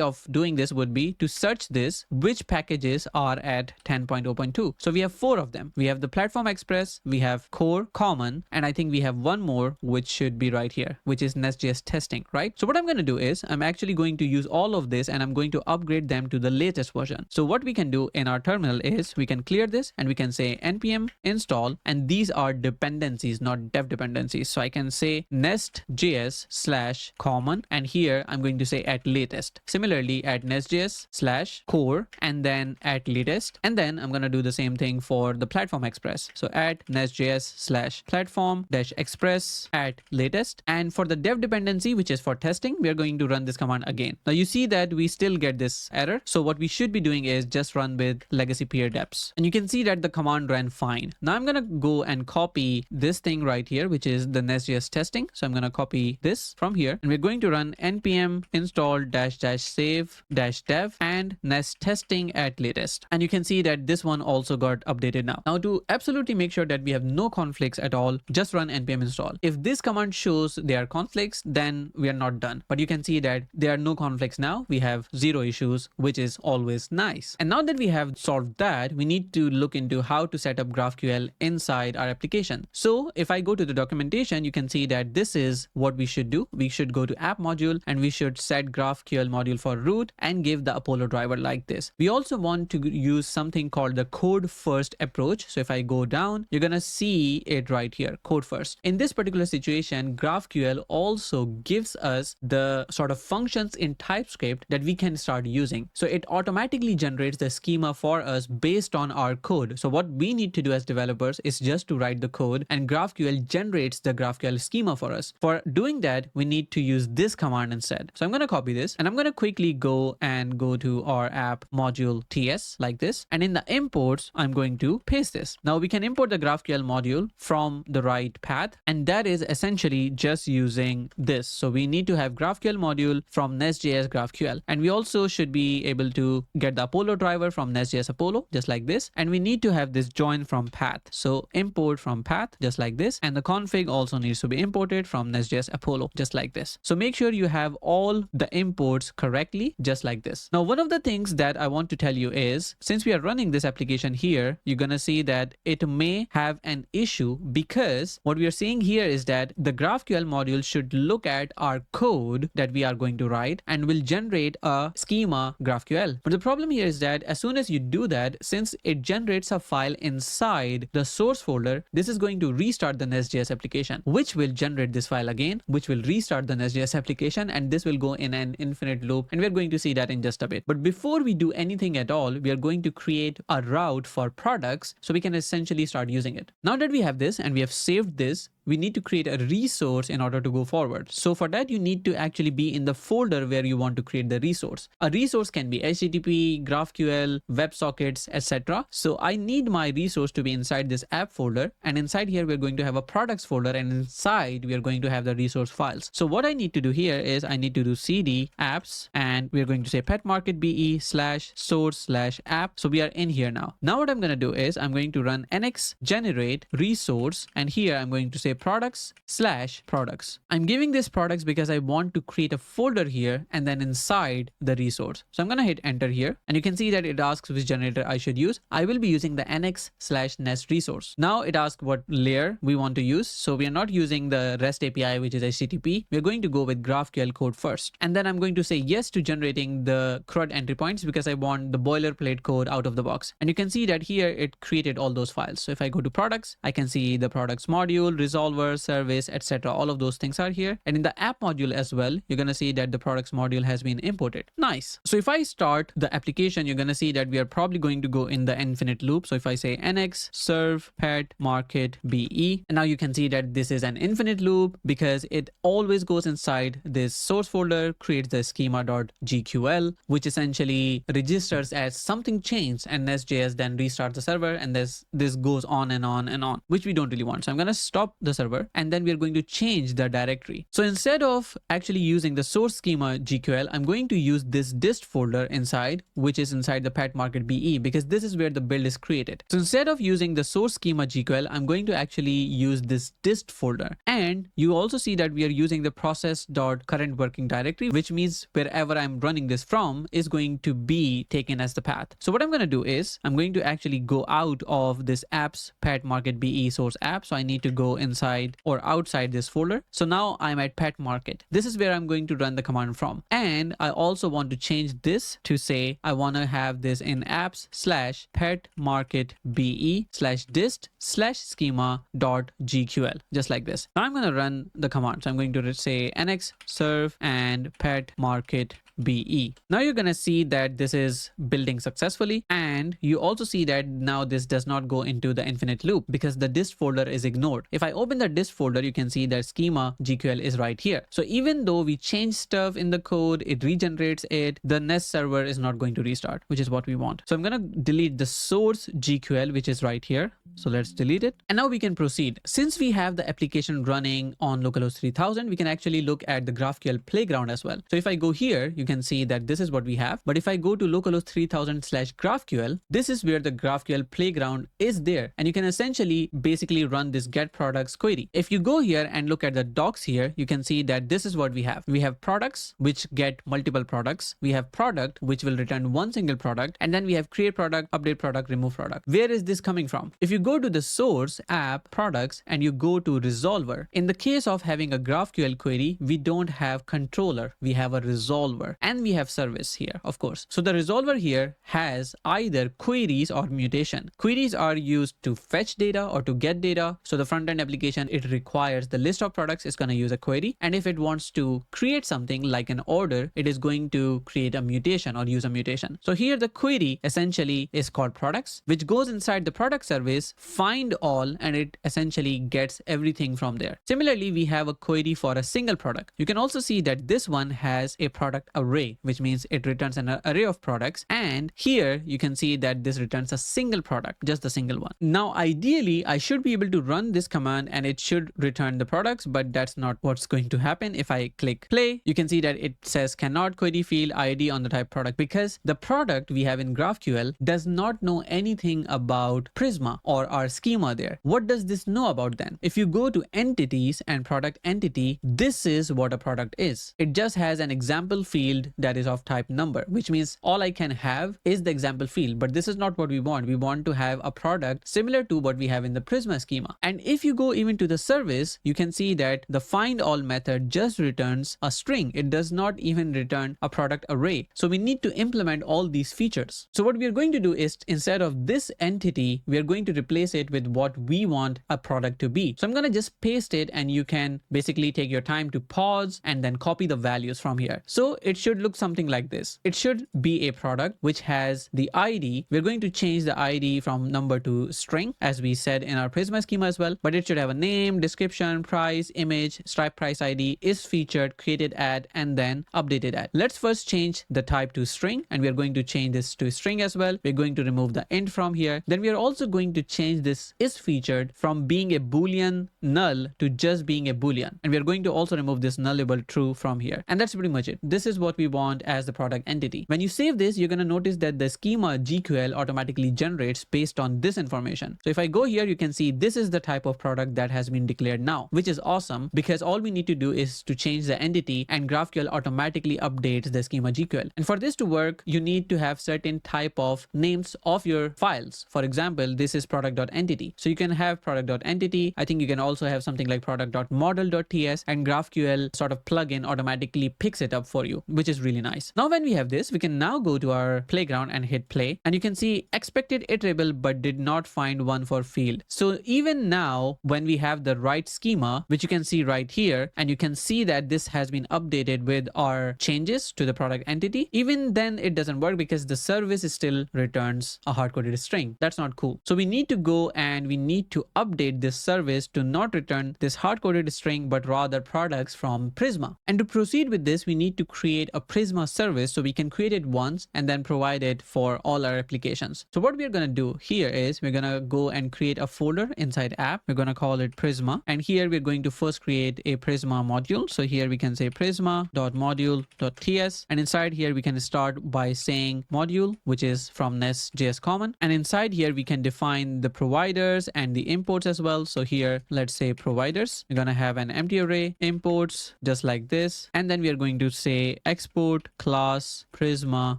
of doing this would be to search this, which packages are at 10.0.2. So we have 4 of them. We have the Platform Express, we have Core, Common, and I think we have one more which should be right here, which is NestJS Testing, right? So what I'm going to do is I'm actually going to use all of this, and I'm going to upgrade them to the latest version. So what we can do in our terminal is we can clear this, and we can say npm install, and these are dependencies, not dev dependencies. So I can say nestjs slash common, and here I'm going to say at latest. Similarly at nestjs slash core, and then at latest, and then I'm going to do the same thing for the Platform Express. So at nestjs slash platform dash express at latest, and for the dev dependency, which is for testing, we are going to run this command again. Now you see that we still get this error. So what we should be doing is just run with legacy peer deps, and you can see that the command ran fine. Now I'm going to go and copy this thing right here, which is the NestJS testing. So I'm going to copy this from here, and we're going to run npm install dash dash save dash dev and nest testing at latest. And you can see that this one also got updated now. Now to absolutely make sure that we have no conflicts at all, just run npm install. If this command shows there are conflicts, then we are not done. But you can see that there are no conflicts now. We have 0 issues, which is always nice. And now that we have solved that, we need to look into how to set up GraphQL inside our application. So if I go to the documentation, you can see that this is what we should do. We should go to app module, and we should set GraphQL module for root and give the Apollo driver like this. We also want to use something called the code first approach. So if I go down, you're going to see it right here, code first. In this particular situation, GraphQL also gives us the sort of functions in TypeScript that we can start using. So it automatically generates the schema for us based on our code. So what we need to do as developers is just to write the code, and GraphQL generates the GraphQL schema for us. For doing that, we need to use this command instead. So I'm going to copy this, and I'm going to quickly go to our app module TS like this. And in the imports, I'm going to paste this. Now we can import the GraphQL module from the right path, and that is essentially just using this. So we need to have GraphQL module from NestJS GraphQL, and we also should be able to get the Apollo driver from NestJS Apollo, just like this. And we need to have this join from path. So import from path, just like this. And the config also needs to be imported from NestJS Apollo, just like this. So make sure you have all the imports correctly, just like this. Now, one of the things that I want to tell you is, since we are running this application here, you're going to see that it may have an issue, because what we are seeing here is that the GraphQL module should look at our code that we are going to write and will generate a schema GraphQL. But the problem here is that as soon as you do that, since it generates a file inside the source folder, this is going to restart the NestJS application, which will generate this file again, which will restart the NestJS application, and this will go in an infinite loop. And we're going to see that in just a bit. But before we do anything at all, we are going to create a route for products so we can essentially start using it. Now that we have this and we have saved this, we need to create a resource in order to go forward. So for that, you need to actually be in the folder where you want to create the resource. A resource can be HTTP, GraphQL, WebSockets, etc. So I need my resource to be inside this app folder, and inside here we're going to have a products folder, and inside we are going to have the resource files. So what I need to do here is I need to do cd apps, and we're going to say PetMarket BE /source/app. So we are in here now. Now what I'm going to do is I'm going to run nx generate resource, and here I'm going to say products/products. I'm giving this products because I want to create a folder here and then inside the resource. So I'm going to hit enter here, and you can see that it asks which generator I should use. I will be using the nx/nest resource. Now it asks what layer we want to use. So we are not using the REST API, which is HTTP. We're going to go with GraphQL code first. And then I'm going to say yes to generating the CRUD entry points because I want the boilerplate code out of the box. And you can see that here it created all those files. So if I go to products, I can see the products module, resolver, service, etc. All of those things are here. And in the app module as well, you're going to see that the products module has been imported. Nice. So if I start the application, you're going to see that we are probably going to go in the infinite loop. So if I say nx serve pet market be, and now you can see that this is an infinite loop because it always goes inside this source folder, creates the schema.gql, which essentially registers as something changed, and NestJS then restarts the server, and this goes on and on and on, which we don't really want. So I'm going to stop the server, and then we're going to change the directory. So instead of actually using the source schema GQL, I'm going to use this dist folder inside, which is inside the PetMarket BE, because this is where the build is created. So instead of using the source schema GQL, I'm going to actually use this dist folder. And you also see that we are using the process.current working directory, which means wherever I'm running this from is going to be taken as the path. So what I'm going to do is I'm going to actually go out of this apps PetMarket BE source app. So I need to go inside or outside this folder. So now I'm at PetMarket. This is where I'm going to run the command from. And I also want to change this to say I want to have this in apps/PetMarket BE/dist/schema.gql, just like this. Now I'm going to run the command. So I'm going to say nx serve and PetMarket BE. Now you're going to see that this is building successfully, and you also see that now this does not go into the infinite loop because the dist folder is ignored. If I open the dist folder, you can see that schema GQL is right here. So even though we change stuff in the code, it regenerates it, the Nest server is not going to restart, which is what we want. So I'm going to delete the source GQL, which is right here. So let's delete it. And now we can proceed. Since we have the application running on localhost 3000, we can actually look at the GraphQL playground as well. So if I go here, you can see that this is what we have. But if I go to localhost 3000/GraphQL, this is where the GraphQL playground is there. And you can essentially basically run this get products query. If you go here and look at the docs here, you can see that this is what we have. We have products, which get multiple products. We have product, which will return one single product. And then we have create product, update product, remove product. Where is this coming from? If you go to the source app products and you go to resolver, in the case of having a GraphQL query, we don't have controller. We have a resolver. And we have service here, of course. So the resolver here has either queries or mutation. Queries are used to fetch data or to get data. So the front-end application, it requires the list of products, is going to use a query. And if it wants to create something like an order, it is going to create a mutation or use a mutation. So here the query essentially is called products, which goes inside the product service, find all, and it essentially gets everything from there. Similarly, we have a query for a single product. You can also see that this one has a product array, which means it returns an array of products. And here you can see that this returns a single product, just the single one. Now, ideally, I should be able to run this command and it should return the products, but that's not what's going to happen. If I click play, you can see that it says cannot query field ID on the type product, because the product we have in GraphQL does not know anything about Prisma or our schema there. What does this know about then? If you go to entities and product entity, this is what a product is. It just has an example field that is of type number, which means all I can have is the example field, but this is not what we want. We want to have a product similar to what we have in the Prisma schema. And if you go even to the service, you can see that the find all method just returns a string. It does not even return a product array. So we need to implement all these features. So what we are going to do is, instead of this entity, we are going to replace it with what we want a product to be. So I'm going to just paste it, and you can basically take your time to pause and then copy the values from here. So it should look something like this. It should be a product which has the ID. We're going to change the ID from number to string, as we said in our Prisma schema as well, but it should have a name, description, price, image, stripe price ID, is featured, created at, and then updated at. Let's first change the type to string, and we are going to change this to string as well. We're going to remove the int from here. Then we are also going to change this is featured from being a boolean null to just being a boolean, and we are going to also remove this null label true from here. And that's pretty much it. This is what we want as the product entity. When you save this, you're going to notice that the schema GQL automatically generates based on this information. So if I go here, you can see this is the type of product that has been declared now, which is awesome because all we need to do is to change the entity and GraphQL automatically updates the schema GQL. And for this to work, you need to have certain type of names of your files. For example, this is product.entity. So you can have product.entity. I think you can also have something like product.model.ts, and GraphQL sort of plugin automatically picks it up for you, which is really nice. Now, when we have this, we can now go to our playground and hit play, and you can see expected iterable but did not find one for field. So even now, when we have the right schema, which you can see right here, and you can see that this has been updated with our changes to the product entity, even then it doesn't work because the service still returns a hard-coded string. That's not cool. So we need to go and we need to update this service to not return this hard-coded string, but rather products from Prisma. And to proceed with this, we need to create a Prisma service, so we can create it once and then provide it for all our applications. So what we're going to do here is we're going to go and create a folder inside app. We're going to call it Prisma, and here we're going to first create a Prisma module. So here we can say prisma.module.ts, and inside here we can start by saying module, which is from NestJS common, and inside here we can define the providers and the imports as well. So here let's say providers. We're going to have an empty array, imports, just like this, and then we are going to say export class Prisma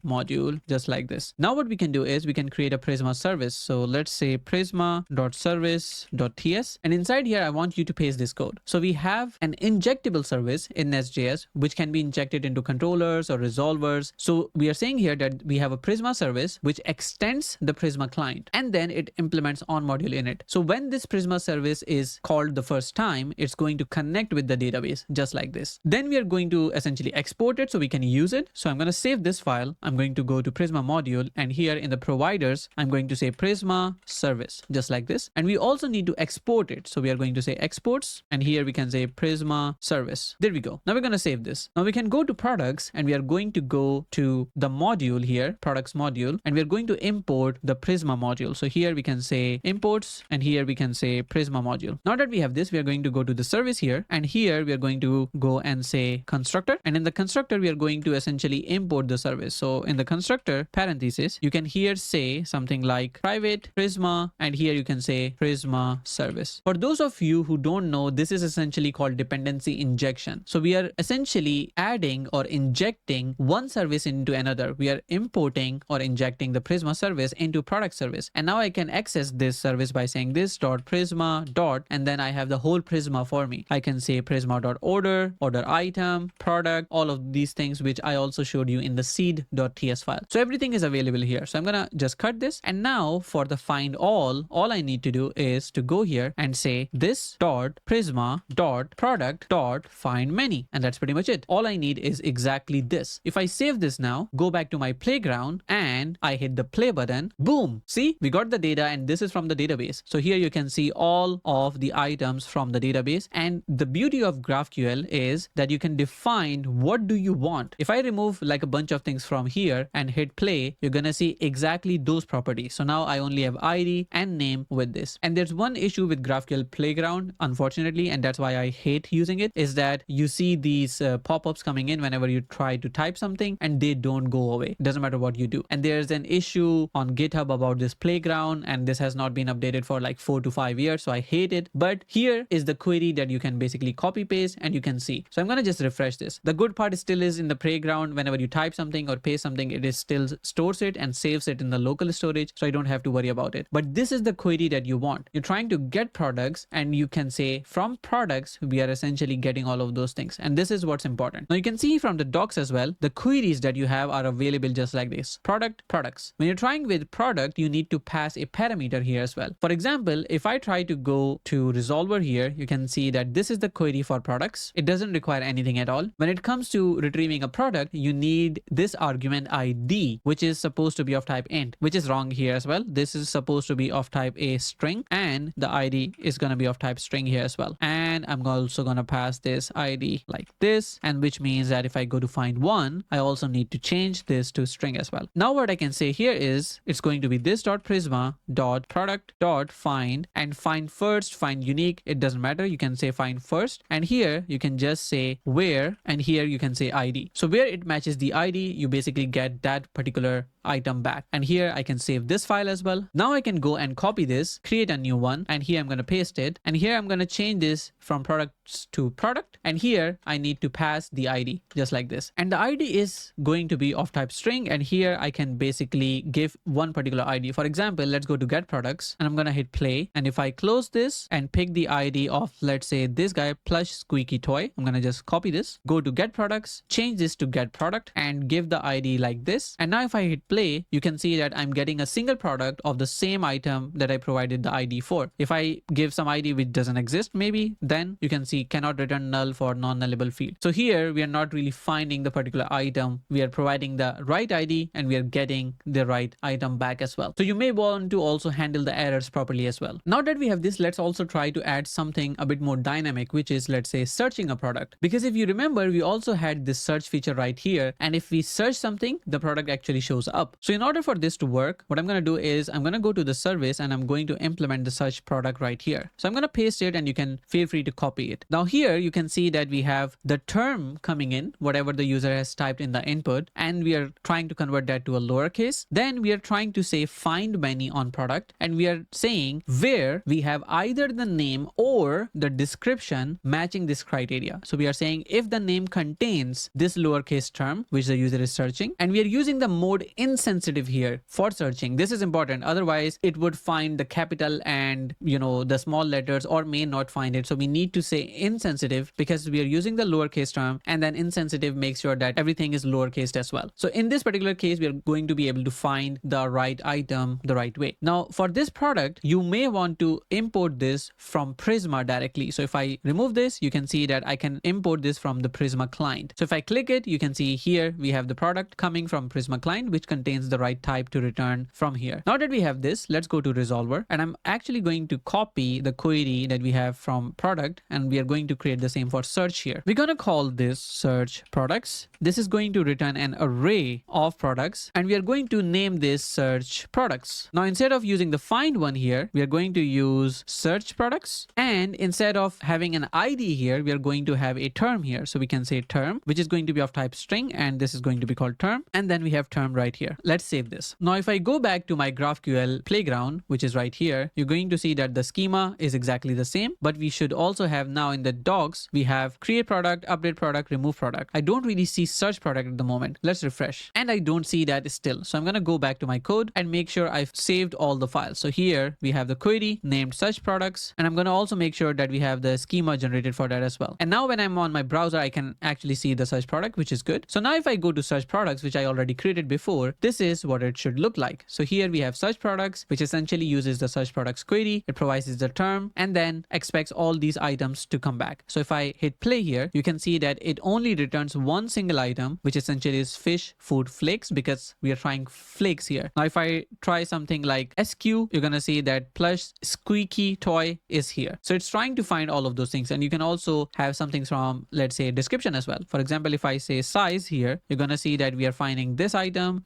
module, just like this. Now what we can do is we can create a Prisma service. So let's say prisma.service.ts, and inside here I want you to paste this code. So we have an injectable service in NestJS which can be injected into controllers or resolvers. So we are saying here that we have a Prisma service which extends the Prisma client, and then it implements on module in it. So when this Prisma service is called the first time, it's going to connect with the database, just like this. Then we are going to essentially export it so we can use it. So I'm going to save this file. I'm going to go to Prisma module, and here in the providers, I'm going to say Prisma service, just like this. And we also need to export it. So we are going to say exports, and here we can say Prisma service. There we go. Now we're going to save this. Now we can go to products, and we are going to go to the module here, products module, and we're going to import the Prisma module. So here we can say imports, and here we can say Prisma module. Now that we have this, we are going to go to the service here, and here we are going to go and say constructor, and in the constructor we are going to essentially import the service. So in the constructor parenthesis, you can here say something like private Prisma, and here you can say Prisma service. For those of you who don't know, this is essentially called dependency injection. So we are essentially adding or injecting one service into another. We are importing or injecting the Prisma service into product service, and now I can access this service by saying this dot Prisma dot, and then I have the whole Prisma for me. I can say Prisma dot order, order item, product, all of these things which I also showed you in the seed.ts file. So everything is available here. So I'm gonna just cut this, and now for the find all I need to do is to go here and say this dot Prisma dot product dot find many, and that's pretty much it. All I need is exactly this. If I save this now, go back to my playground, and I hit the play button, boom, see, we got the data, and this is from the database. So here you can see all of the items from the database, and the beauty of GraphQL is that you can define what do you want. If I remove like a bunch of things from here and hit play, you're gonna see exactly those properties. So now I only have ID and name with this. And there's one issue with GraphQL Playground, unfortunately, and that's why I hate using it, is that you see these pop-ups coming in whenever you try to type something, and they don't go away. It doesn't matter what you do. And there's an issue on GitHub about this Playground, and this has not been updated for like 4 to 5 years, so I hate it. But here is the query that you can basically copy paste and you can see. So I'm gonna just refresh this. The good part still is in the playground, whenever you type something or paste something, it is still stores it and saves it in the local storage, so I don't have to worry about it. But this is the query that you want. You're trying to get products, and you can say from products we are essentially getting all of those things, and this is what's important. Now you can see from the docs as well, the queries that you have are available just like this: product, products. When you're trying with product, you need to pass a parameter here as well. For example, if I try to go to resolver here, you can see that this is the query for products. It doesn't require anything at all. When it comes to retrieving retrieving a product, you need this argument ID, which is supposed to be of type int, which is wrong here as well. This is supposed to be of type a string, and the ID is going to be of type string here as well. And I'm also going to pass this ID like this, and which means that if I go to find one, I also need to change this to string as well. Now what I can say here is it's going to be this dot prisma dot product dot find, and find first, find unique, it doesn't matter, you can say find first, and here you can just say where, and here you can say ID. So where it matches the ID, you basically get that particular item back. And here I can save this file as well. Now I can go and copy this, create a new one, and here I'm going to paste it, and here I'm going to change this from products to product, and here I need to pass the ID just like this, and the ID is going to be of type string, and here I can basically give one particular ID. For example, let's go to get products, and I'm going to hit play, and if I close this and pick the ID of, let's say, this guy, plush squeaky toy, I'm going to just copy this, go to get products, change this to get product, and give the ID like this. And now if I hit play, you can see that I'm getting a single product of the same item that I provided the ID for. If I give some ID which doesn't exist, maybe, then you can see cannot return null for non-nullable field. So here we are not really finding the particular item, we are providing the right ID, and we are getting the right item back as well. So you may want to also handle the errors properly as well. Now that we have this, let's also try to add something a bit more dynamic, which is, let's say, searching a product. Because if you remember, we also had this search feature right here, and if we search something, the product actually shows up. So in order for this to work, what I'm going to do is I'm going to go to the service, and I'm going to implement the search product right here. So I'm going to paste it, and you can feel free to copy it. Now here you can see that we have the term coming in, whatever the user has typed in the input, and we are trying to convert that to a lowercase. Then we are trying to say find many on product, and we are saying where we have either the name or the description matching this criteria. So we are saying if the name contains this lowercase term which the user is searching, and we are using the mode insensitive here for searching. This is important, otherwise it would find the capital and the small letters, or may not find it. So we need to say insensitive because we are using the lowercase term, and then insensitive makes sure that everything is lowercase as well. So in this particular case, we are going to be able to find the right item the right way. Now for this product, you may want to import this from Prisma directly. So if I remove this, you can see that I can import this from the Prisma client. So if I click it, you can see here we have the product coming from Prisma client, which contains the right type to return from here. Now that we have this, let's go to resolver, and I'm actually going to copy the query that we have from product, and we are going to create the same for search here. We're going to call this search products. This is going to return an array of products, and we are going to name this search products. Now instead of using the find one here, we are going to use search products, and instead of having an ID here, we are going to have a term here. So we can say term, which is going to be of type string, and this is going to be called term, and then we have term right here. Let's save this. Now if I go back to my GraphQL playground, which is right here, you're going to see that the schema is exactly the same, but we should also have now in the docs, we have create product, update product, remove product. I don't really see search product at the moment. Let's refresh, and I don't see that still. So I'm going to go back to my code and make sure I've saved all the files. So here we have the query named search products, and I'm going to also make sure that we have the schema generated for that as well. And now when I'm on my browser, I can actually see the search product, which is good. So now if I go to search products, which I already created before, this is what it should look like. So here we have search products, which essentially uses the search products query. It provides the term and then expects all these items to come back. So if I hit play here, you can see that it only returns one single item, which essentially is fish food flakes, because we are trying flakes here. Now if I try something like SQ, you're going to see that plush squeaky toy is here. So it's trying to find all of those things. And you can also have something from, let's say, description as well. For example, if I say size here, you're going to see that we are finding this item,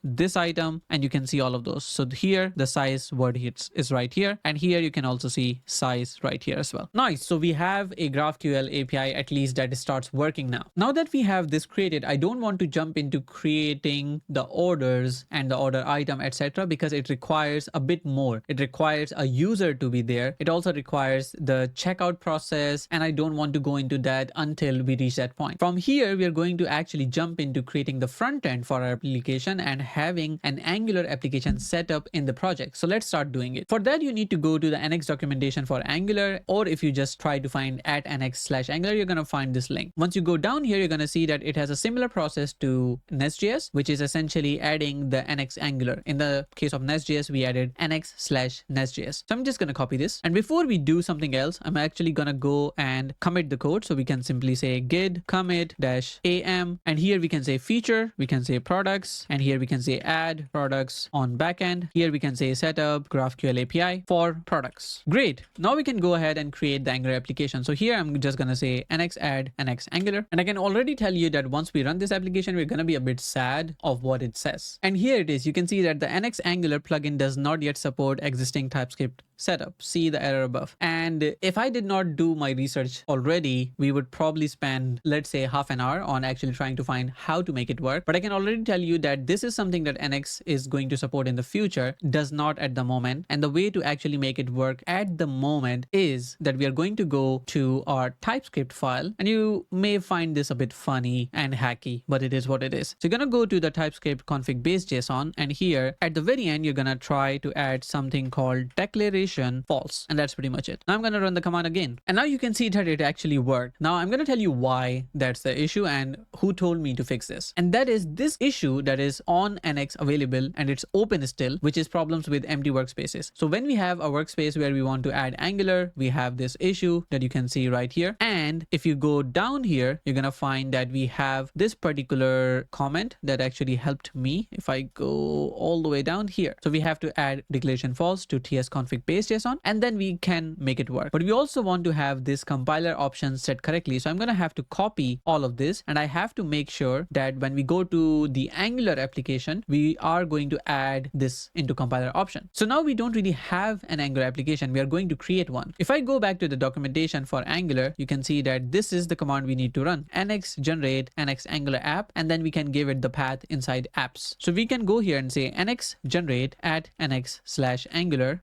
and you can see all of those. So here the size word hits is right here, and here you can also see size right here as well. Nice. So we have a GraphQL API at least that starts working now. Now that we have this created, I don't want to jump into creating the orders and the order item, etc., because it requires a bit more. It requires a user to be there. It also requires the checkout process, and I don't want to go into that until we reach that point. From here, we are going to actually jump into creating the front end for our application and having an Angular application set up in the project. So let's start doing it. For that, you need to go to the NX documentation for Angular, or if you just try to find @nx/Angular, you're going to find this link. Once you go down here, you're going to see that it has a similar process to NestJS, which is essentially adding the NX Angular. In the case of NestJS, we added NX/NestJS. So I'm just going to copy this. And before we do something else, I'm actually going to go and commit the code. So we can simply say git commit -a npm, and here we can say feature, we can say products, and here we can say add products on backend. Here we can say setup GraphQL API for products. Great. Now we can go ahead and create the Angular application. So here I'm just going to say nx add nx Angular. And I can already tell you that once we run this application, we're going to be a bit sad of what it says. And here it is. You can see that the nx Angular plugin does not yet support existing TypeScript setup. See the error above. And if I did not do my research already, we would probably spend, let's say, half an hour on actually trying to find how to make it work. But I can already tell you that this is something that NX is going to support in the future, does not at the moment. And the way to actually make it work at the moment is that we are going to go to our TypeScript file, and you may find this a bit funny and hacky, but it is what it is. So you're going to go to the TypeScript config base JSON, and here at the very end, you're going to try to add something called declaration false, and that's pretty much it. Now I'm going to run the command again, and now you can see that it actually worked. Now I'm going to tell you why that's the issue and who told me to fix this. And that is this issue that is on NX available and it's open still, which is problems with empty workspaces. So when we have a workspace where we want to add Angular, we have this issue that you can see right here. And if you go down here, you're going to find that we have this particular comment that actually helped me. If I go all the way down here, so we have to add declaration false to ts config base JSON, and then we can make it work. But we also want to have this compiler option set correctly. So I'm going to have to copy all of this, and I have to make sure that when we go to the Angular application, we are going to add this into compiler option. So now we don't really have an Angular application. We are going to create one. If I go back to the documentation for Angular, you can see that this is the command we need to run: nx generate nx Angular app, and then we can give it the path inside apps. So we can go here and say nx generate at nx/Angular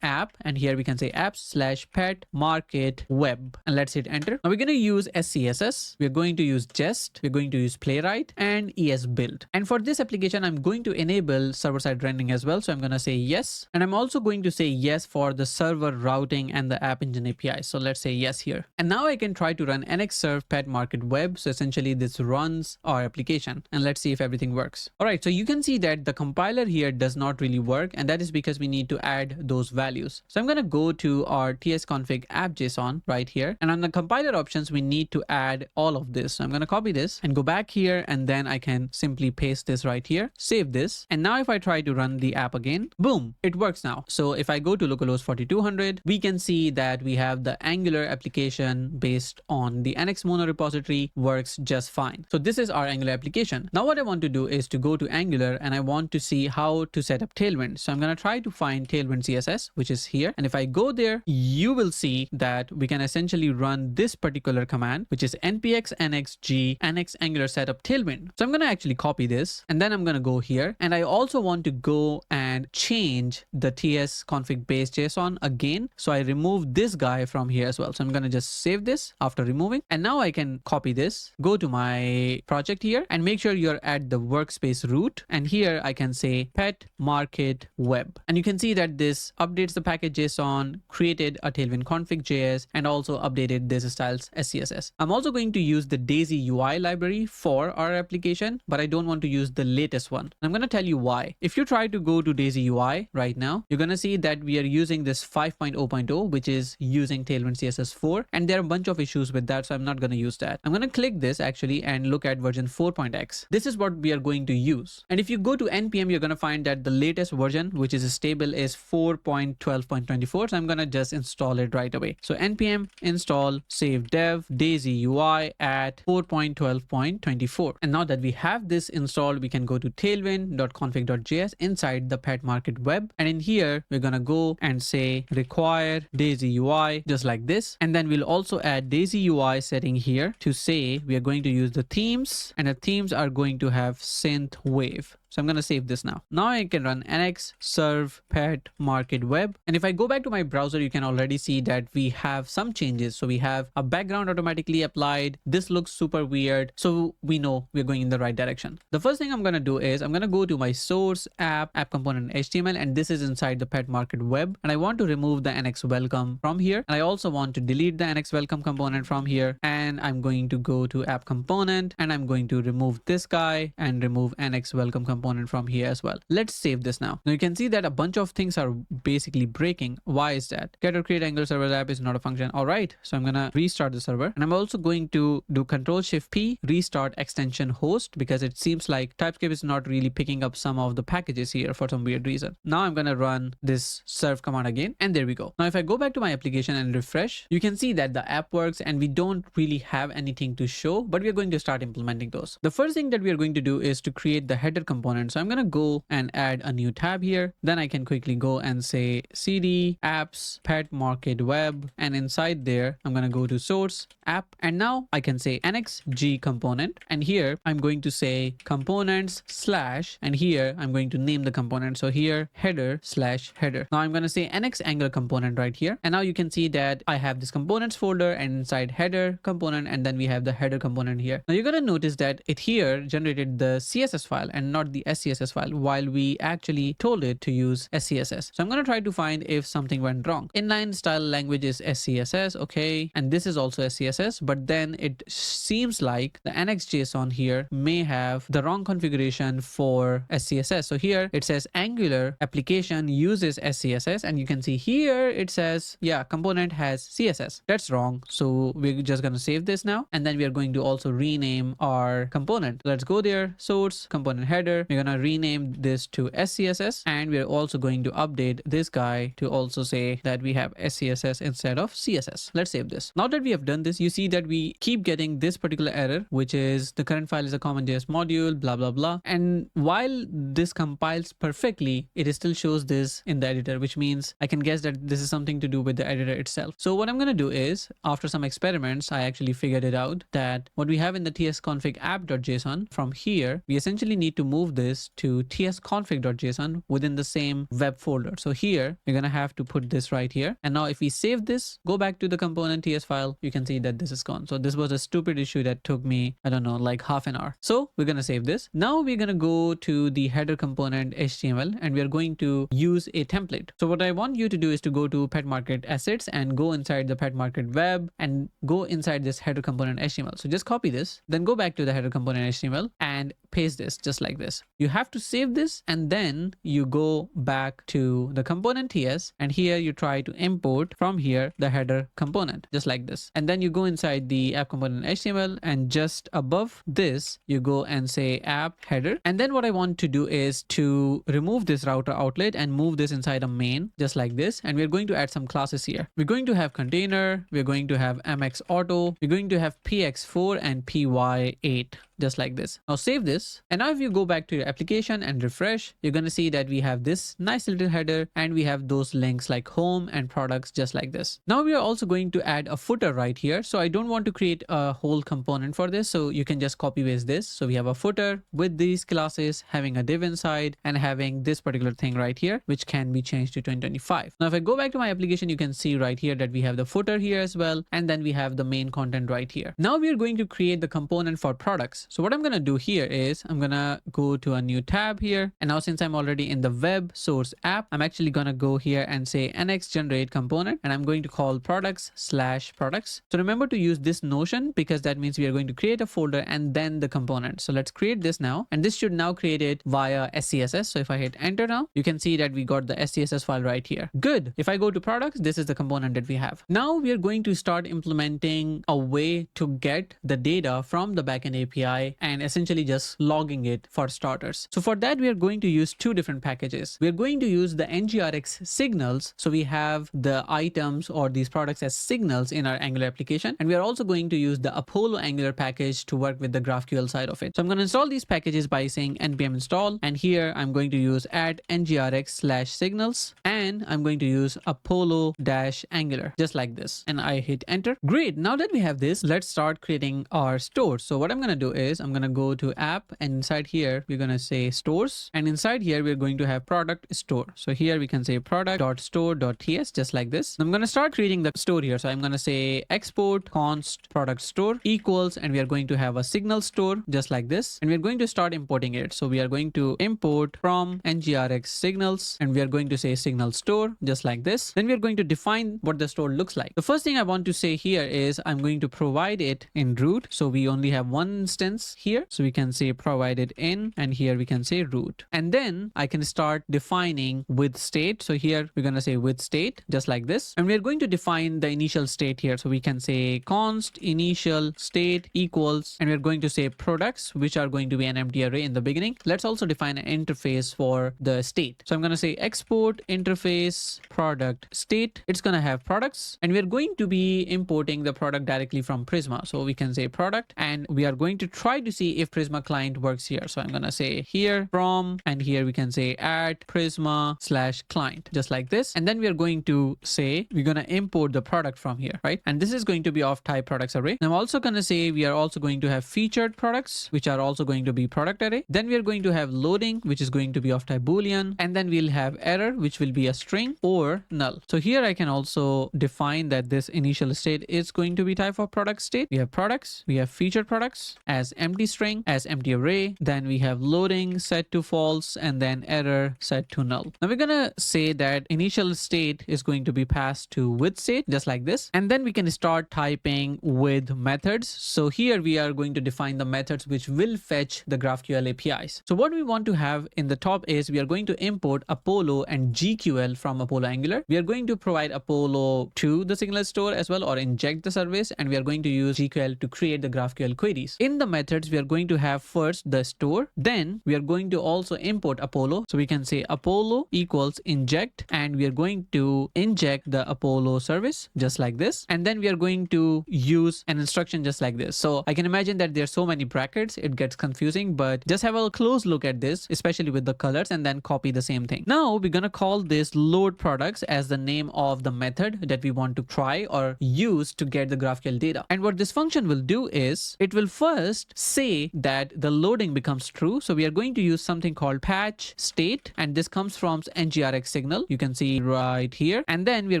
app, and here we can say apps/PetMarkt web, and let's hit enter. Now we're going to use SCSS, we're going to use Jest, we're going to use Playwright and ESBuild. And for this application, I'm going to enable server-side rendering as well. So I'm going to say yes, and I'm also going to say yes for the server routing and the app engine API. So let's say yes here. And now I can try to run nx serve PetMarkt web. So essentially this runs our application, and let's see if everything works. All right, so you can see that the compiler here does not really work, and that is because we need to add those values. So I'm going to go to our tsconfig app JSON right here, and on the compiler options, we need to add all of this. So I'm going to copy this and go back here, and then I can simply paste this right here, save this. And now if I try to run the app again, boom, it works now. So if I go to localhost 4200, we can see that we have the Angular application based on the NX mono repository works just fine. So this is our Angular application. Now what I want to do is to go to Angular, and I want to see how to set up Tailwind. So I'm going to try to find Tailwind CSS, which is here. And if I go there, you will see that we can essentially run this particular command, which is npx nxg nx Angular setup Tailwind. So I'm going to actually copy this, and then I'm going to go here, and I also want to go and change the ts config base JSON again. So I remove this guy from here as well. So I'm going to just save this after removing, and now I can copy this, go to my project here, and make sure you're at the workspace root. And here I can say PetMarkt web, and you can see that this updates the package JSON, created a Tailwind config.js, and also updated this styles SCSS. I'm also going to use the Daisy UI library for our application, but I don't want to use the latest one. I'm going to tell you why. If you try to go to Daisy UI right now, you're going to see that we are using this 5.0.0, which is using Tailwind CSS 4, and there are a bunch of issues with that, so I'm not going to use that. I'm going to click this actually and look at version 4.x. This is what we are going to use. And if you go to npm, you're going to find that the latest version, which is stable, is 4.12.24. So I'm going to just install it right away. So npm install save dev Daisy UI at 4.12.24. And now that we have this installed, we can go to tailwind.config.js inside the PetMarkt web. And in here, we're going to go and say require Daisy UI, just like this. And then we'll also add Daisy UI setting here to say we are going to use the themes, and the themes are going to have synth wave. So I'm going to save this now. Now I can run nx serve PetMarkt web. And if I go back to my browser, you can already see that we have some changes. So we have a background automatically applied. This looks super weird. So we know we're going in the right direction. The first thing I'm going to do is I'm going to go to my source app component HTML, and this is inside the PetMarkt web. And I want to remove the nx welcome from here. And I also want to delete the nx welcome component from here. And I'm going to go to app component, and I'm going to remove this guy and remove nx welcome component component from here as well. Let's save this now. Now you can see that a bunch of things are basically breaking. Why is that? Get or create Angular server app is not a function. All right, so I'm gonna restart the server, and I'm also going to do Control-Shift-P, restart extension host, because it seems like TypeScript is not really picking up some of the packages here for some weird reason. Now I'm gonna run this serve command again, and there we go. Now if I go back to my application and refresh, you can see that the app works and we don't really have anything to show, but we are going to start implementing those. The first thing that we are going to do is to create the header component. So I'm gonna go and add a new tab here. Then I can quickly go and say cd apps PetMarkt web, and inside there I'm gonna go to source app, and now I can say NxG component, and here I'm going to say components slash, and here I'm going to name the component. So here header slash header. Now I'm going to say NX Angular component right here, and now you can see that I have this components folder, and inside header component, and then we have the header component here. Now you're going to notice that it here generated the CSS file and not the SCSS file, while we actually told it to use SCSS. So I'm going to try to find if something went wrong. Inline style language is SCSS, okay, and this is also SCSS, but then it seems like the NxJSON here may have the wrong configuration for SCSS. So here it says Angular application uses SCSS, and you can see here it says, yeah, component has CSS. That's wrong. So we're just going to save this now, and then we are going to also rename our component. Let's go there, source component header. We're going to rename this to SCSS, and we're also going to update this guy to also say that we have SCSS instead of CSS. Let's save this. Now that we have done this, you see that we keep getting this particular error, which is the current file is a common JS module, blah, blah, blah. And while this compiles perfectly, it still shows this in the editor, which means I can guess that this is something to do with the editor itself. So what I'm going to do is, after some experiments, I actually figured it out that what we have in the tsconfig app.json, from here, we essentially need to move this to tsconfig.json within the same web folder. So here, we're going to have to put this right here. And now if we save this, go back to the component TS file, you can see that this is gone. So this was a stupid issue that took me, I don't know, like half an hour. So we're going to save this. Now we're going to go to the header component HTML, and we are going to use a template. So what I want you to do is to go to PetMarkt assets and go inside the PetMarkt web and go inside this header component HTML. So just copy this, then go back to the header component HTML and paste this just like this. You have to save this, and then you go back to the component TS, and here you try to import from here the header component just like this. And then you go inside the app component HTML, and just above this, you go and say app header. And then what I want to do is to remove this router outlet and move this inside a main just like this. And we're going to add some classes here. We're going to have container, we're going to have mx auto, we're going to have px4 and py8 just like this. Now save this, and now if you go back to your application and refresh, you're going to see that we have this nice little header, and we have those links like home and products just like this. Now we are also going to add a footer right here. So I don't want to create a whole component for this, so you can just copy paste this. So we have a footer with these classes having a div inside and having this particular thing right here, which can be changed to 2025. Now if I go back to my application, you can see right here that we have the footer here as well, and then we have the main content right here. Now we are going to create the component for products. So what I'm going to do here is I'm going to go to a new tab here. And now since I'm already in the web source app, I'm actually going to go here and say NX generate component, and I'm going to call products/products. So remember to use this notion, because that means we are going to create a folder and then the component. So let's create this now. And this should now create it via SCSS. So if I hit enter now, you can see that we got the SCSS file right here. Good. If I go to products, this is the component that we have. Now we are going to start implementing a way to get the data from the backend API and essentially just logging it for starters. So for that, we are going to use two different packages. We are going to use the NgRX signals. So we have the items or these products as signals in our Angular application. And we are also going to use the Apollo Angular package to work with the GraphQL side of it. So I'm going to install these packages by saying npm install. And here I'm going to use add ngrx/signals. And I'm going to use Apollo-Angular just like this. And I hit enter. Great. Now that we have this, let's start creating our stores. So what I'm going to do is I'm going to go to app, and inside here, we're going to say stores. And inside here, we're going to have product store. So here we can say product.store.ts just like this. I'm going to start creating the store here. So I'm going to say export const product store equals, and we are going to have a signal store just like this. And we're going to start importing it. So we are going to import from NgRX signals, and we are going to say signal store just like this. Then we are going to define what the store looks like. The first thing I want to say here is I'm going to provide it in root. So we only have one instance instance here. So we can say provided in, and here we can say root. And then I can start defining with state. So here we're going to say with state, just like this. And we're going to define the initial state here. So we can say const initial state equals, and we're going to say products, which are going to be an empty array in the beginning. Let's also define an interface for the state. So I'm going to say export interface product state. It's going to have products, and we're going to be importing the product directly from Prisma. So we can say product, and we are going to try to see if Prisma client works here. So I'm going to say here from, and here we can say at Prisma/client, just like this. And then we are going to say we're going to import the product from here, right? And this is going to be of type products array. And I'm also going to say we are also going to have featured products, which are also going to be product array. Then we are going to have loading, which is going to be of type boolean, and then we'll have error, which will be a string, or null. So here I can also define that this initial state is going to be type of product state. We have products, we have featured products as empty string, as empty array. Then we have loading set to false, and then error set to null. Now we're going to say that initial state is going to be passed to with state, just like this. And then we can start typing with methods. So here we are going to define the methods which will fetch the GraphQL APIs. So what we want to have in the top is we are going to import Apollo and GQL from Apollo Angular. We are going to provide Apollo to the signal store as well, or inject the service, and we are going to use GQL to create the GraphQL queries. In the methods, we are going to have first the store, then we are going to also import Apollo. So we can say Apollo equals inject, and we are going to inject the Apollo service just like this. And then we are going to use an instruction just like this. So I can imagine that there's so many brackets, it gets confusing, but just have a close look at this, especially with the colors, and then copy the same thing. Now we're going to call this load products as the name of the method that we want to try or use to get the GraphQL data. And what this function will do is it will first say that the loading becomes true. So we are going to use something called patch state, and this comes from NgRX signal. You can see right here. And then we are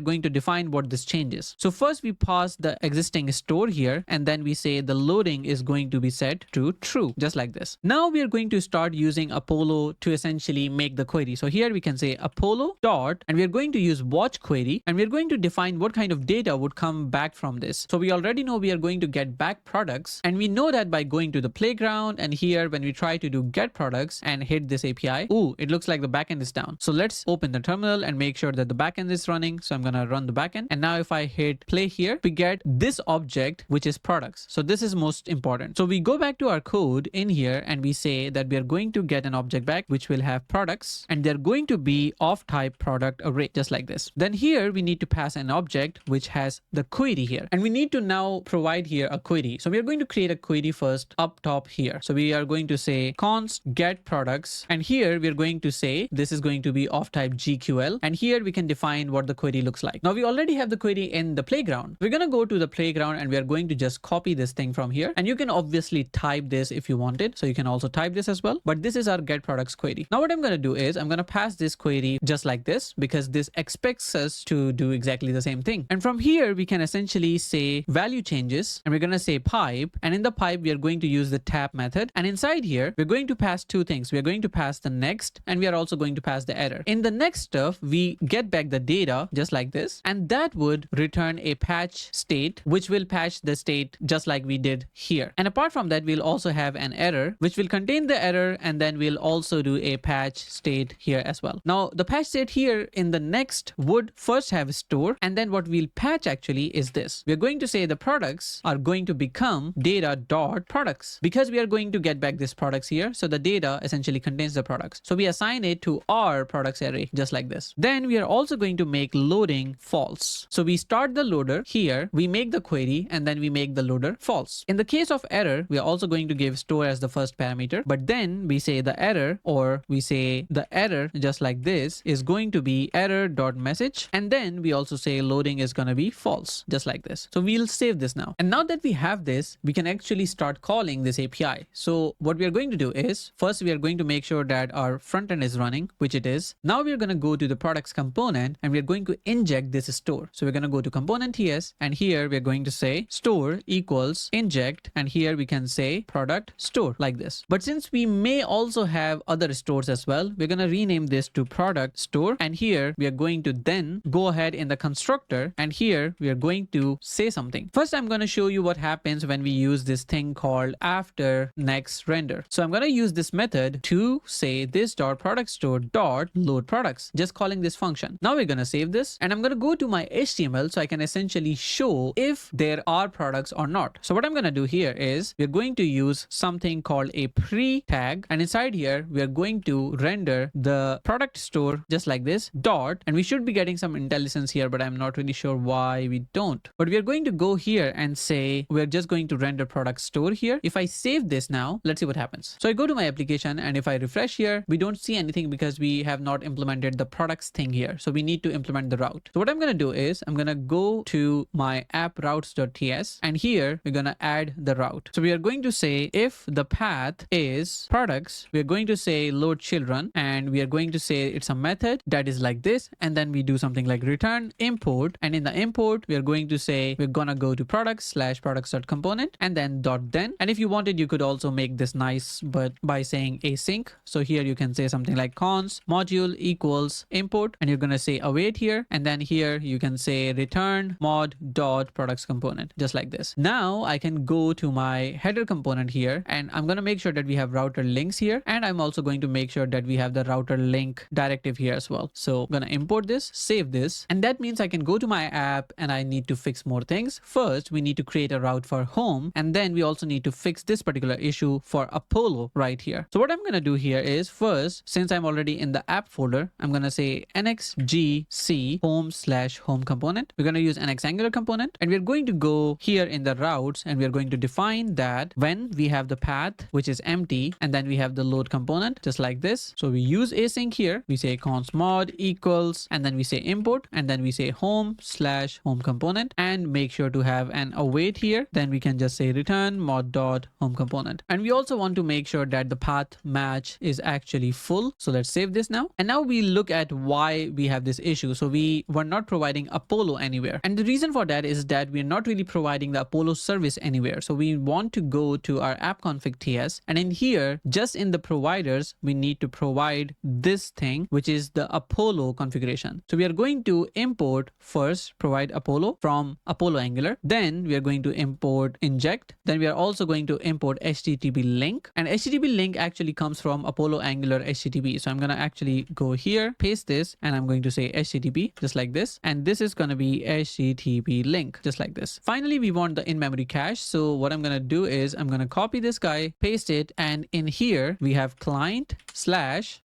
going to define what this changes. So first we pass the existing store here, and then we say the loading is going to be set to true, just like this. Now we are going to start using Apollo to essentially make the query. So here we can say Apollo dot, and we are going to use watch query, and we're going to define what kind of data would come back from this. So we already know we are going to get back products, and we know that by going to the playground, and here when we try to do get products and hit this API, ooh, it looks like the backend is down. So let's open the terminal and make sure that the backend is running. So I'm going to run the backend, and now if I hit play here, we get this object, which is products. So this is most important. So we go back to our code in here, and we say that we are going to get an object back, which will have products, and they're going to be of type product array, just like this. Then here we need to pass an object which has the query here, and we need to now provide here a query. So we are going to create a query first up top here. So we are going to say const get products, and here we are going to say this is going to be of type GQL, and here we can define what the query looks like. Now we already have the query in the playground. We're going to go to the playground, and we are going to just copy this thing from here, and you can obviously type this if you wanted. So you can also type this as well, but this is our get products query. Now what I'm going to do is I'm going to pass this query just like this, because this expects us to do exactly the same thing. And from here we can essentially say value changes, and we're going to say pipe, and in the pipe we are going to use the tap method, and inside here we're going to pass two things. We are going to pass the next, and we are also going to pass the error. In the next stuff we get back the data just like this, and that would return a patch state, which will patch the state just like we did here. And apart from that, we'll also have an error which will contain the error, and then we'll also do a patch state here as well. Now the patch state here in the next would first have a store, and then what we'll patch actually is this. We're going to say the products are going to become data dot products, because we are going to get back this products here. So the data essentially contains the products. So we assign it to our products array just like this. Then we are also going to make loading false. So we start the loader here, we make the query, and then we make the loader false. In the case of error, we are also going to give store as the first parameter, but then we say the error, or we say the error just like this is going to be error dot message, and then we also say loading is going to be false just like this. So we'll save this now. And now that we have this, we can actually start calling this API. So what we are going to do is first we are going to make sure that our front end is running, which it is. Now we are going to go to the products component, and we are going to inject this store. So we're going to go to component TS, and here we're going to say store equals inject, and here we can say product store like this. But since we may also have other stores as well, we're going to rename this to product store, and here we are going to then go ahead in the constructor, and here we are going to say something. First I'm going to show you what happens when we use this thing called called after next render. So I'm going to use this method to say this dot product store dot load products, just calling this function. Now we're going to save this and I'm going to go to my HTML so I can essentially show if there are products or not. So what I'm going to do here is we're going to use something called a pre tag, and inside here we are going to render the product store just like this dot, and we should be getting some IntelliSense here, but I'm not really sure why we don't. But we are going to go here and say we're just going to render product store here. If I save this now, let's see what happens. So I go to my application and if I refresh here, we don't see anything because we have not implemented the products thing here. So we need to implement the route. So what I'm going to do is I'm going to go to my app routes.ts, and here we're going to add the route. So we are going to say if the path is products, we're going to say load children, and we are going to say it's a method that is like this, and then we do something like return import, and in the import we are going to say we're gonna go to products/products.component and then dot then. And if you wanted, you could also make this nice but by saying async. So here you can say something like cons module equals import, and you're gonna say await here, and then here you can say return mod dot products component, just like this. Now I can go to my header component here, and I'm gonna make sure that we have router links here, and I'm also going to make sure that we have the router link directive here as well. So I'm gonna import this, save this, and that means I can go to my app and I need to fix more things. First, we need to create a route for home, and then we also need to fix this particular issue for Apollo right here. So what I'm gonna do here is first, since I'm already in the app folder, I'm gonna say nxgc home/home component. We're gonna use nx Angular component, and we're going to go here in the routes, and we're going to define that when we have the path which is empty, and then we have the load component just like this. So we use async here. We say const mod equals, and then we say import, and then we say home/home component, and make sure to have an await here. Then we can just say return mod dot home component, and we also want to make sure that the path match is actually full. So let's save this now, and now we look at why we have this issue. So we were not providing Apollo anywhere, and the reason for that is that we're not really providing the Apollo service anywhere. So we want to go to our app config ts, and in here, just in the providers, we need to provide this thing, which is the Apollo configuration. So we are going to import first, provide Apollo from Apollo Angular. Then we are going to import inject. Then we are also going to import HTTP link, and HTTP link actually comes from Apollo Angular HTTP. So I'm going to actually go here, paste this, and I'm going to say HTTP just like this. And this is going to be HTTP link just like this. Finally, we want the in-memory cache. So what I'm going to do is I'm going to copy this guy, paste it, and in here we have client/cache,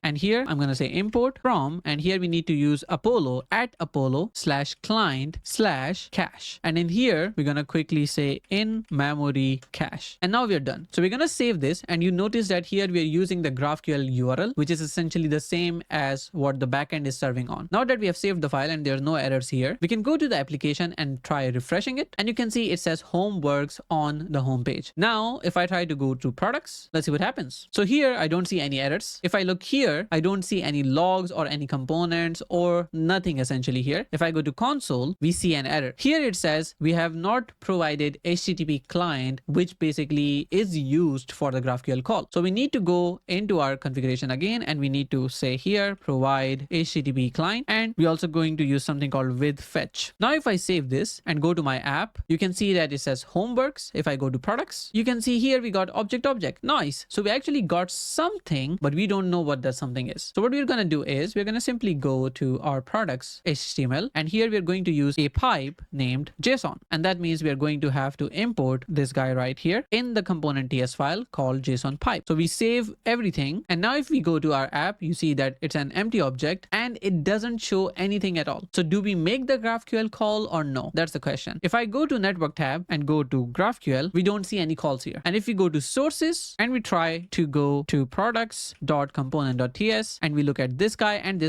and here I'm going to say import from, and here we need to use Apollo at Apollo/client/cache, and in here we're going to quickly say in-memory cache, and now we're done. So we're going to save this, and you notice that here we are using the GraphQL URL, which is essentially the same as what the backend is serving on. Now that we have saved the file and there's no errors here, we can go to the application and try refreshing it, and you can see it says home works on the home page. Now if I try to go to products, let's see what happens. So here I don't see any errors. If I look here, I don't see any logs or any components or nothing essentially here. If I go to console, we see an error. Here it says we have not provided HTTP client, which basically is used for the GraphQL call. So we need to go into our configuration again, and we need to say here provide HTTP client, and we're also going to use something called with fetch. Now if I save this and go to my app, you can see that it says home works. If I go to products, you can see here we got object. Nice. So we actually got something, but we don't know what that something is. So what we're going to do is we're going to simply go to our products HTML, and here we're going to use a pipe named JSON, and that means we're going to have to import this guy right here in the component TS file called JSON pipe. So we save everything, and now if we go to our app, you see that it's an empty object and it doesn't show anything at all. So do we make the GraphQL call or no? That's the question. If I go to network tab and go to GraphQL, we don't see any calls here. And if we go to sources and we try to go to products.component.ts and we look at this guy and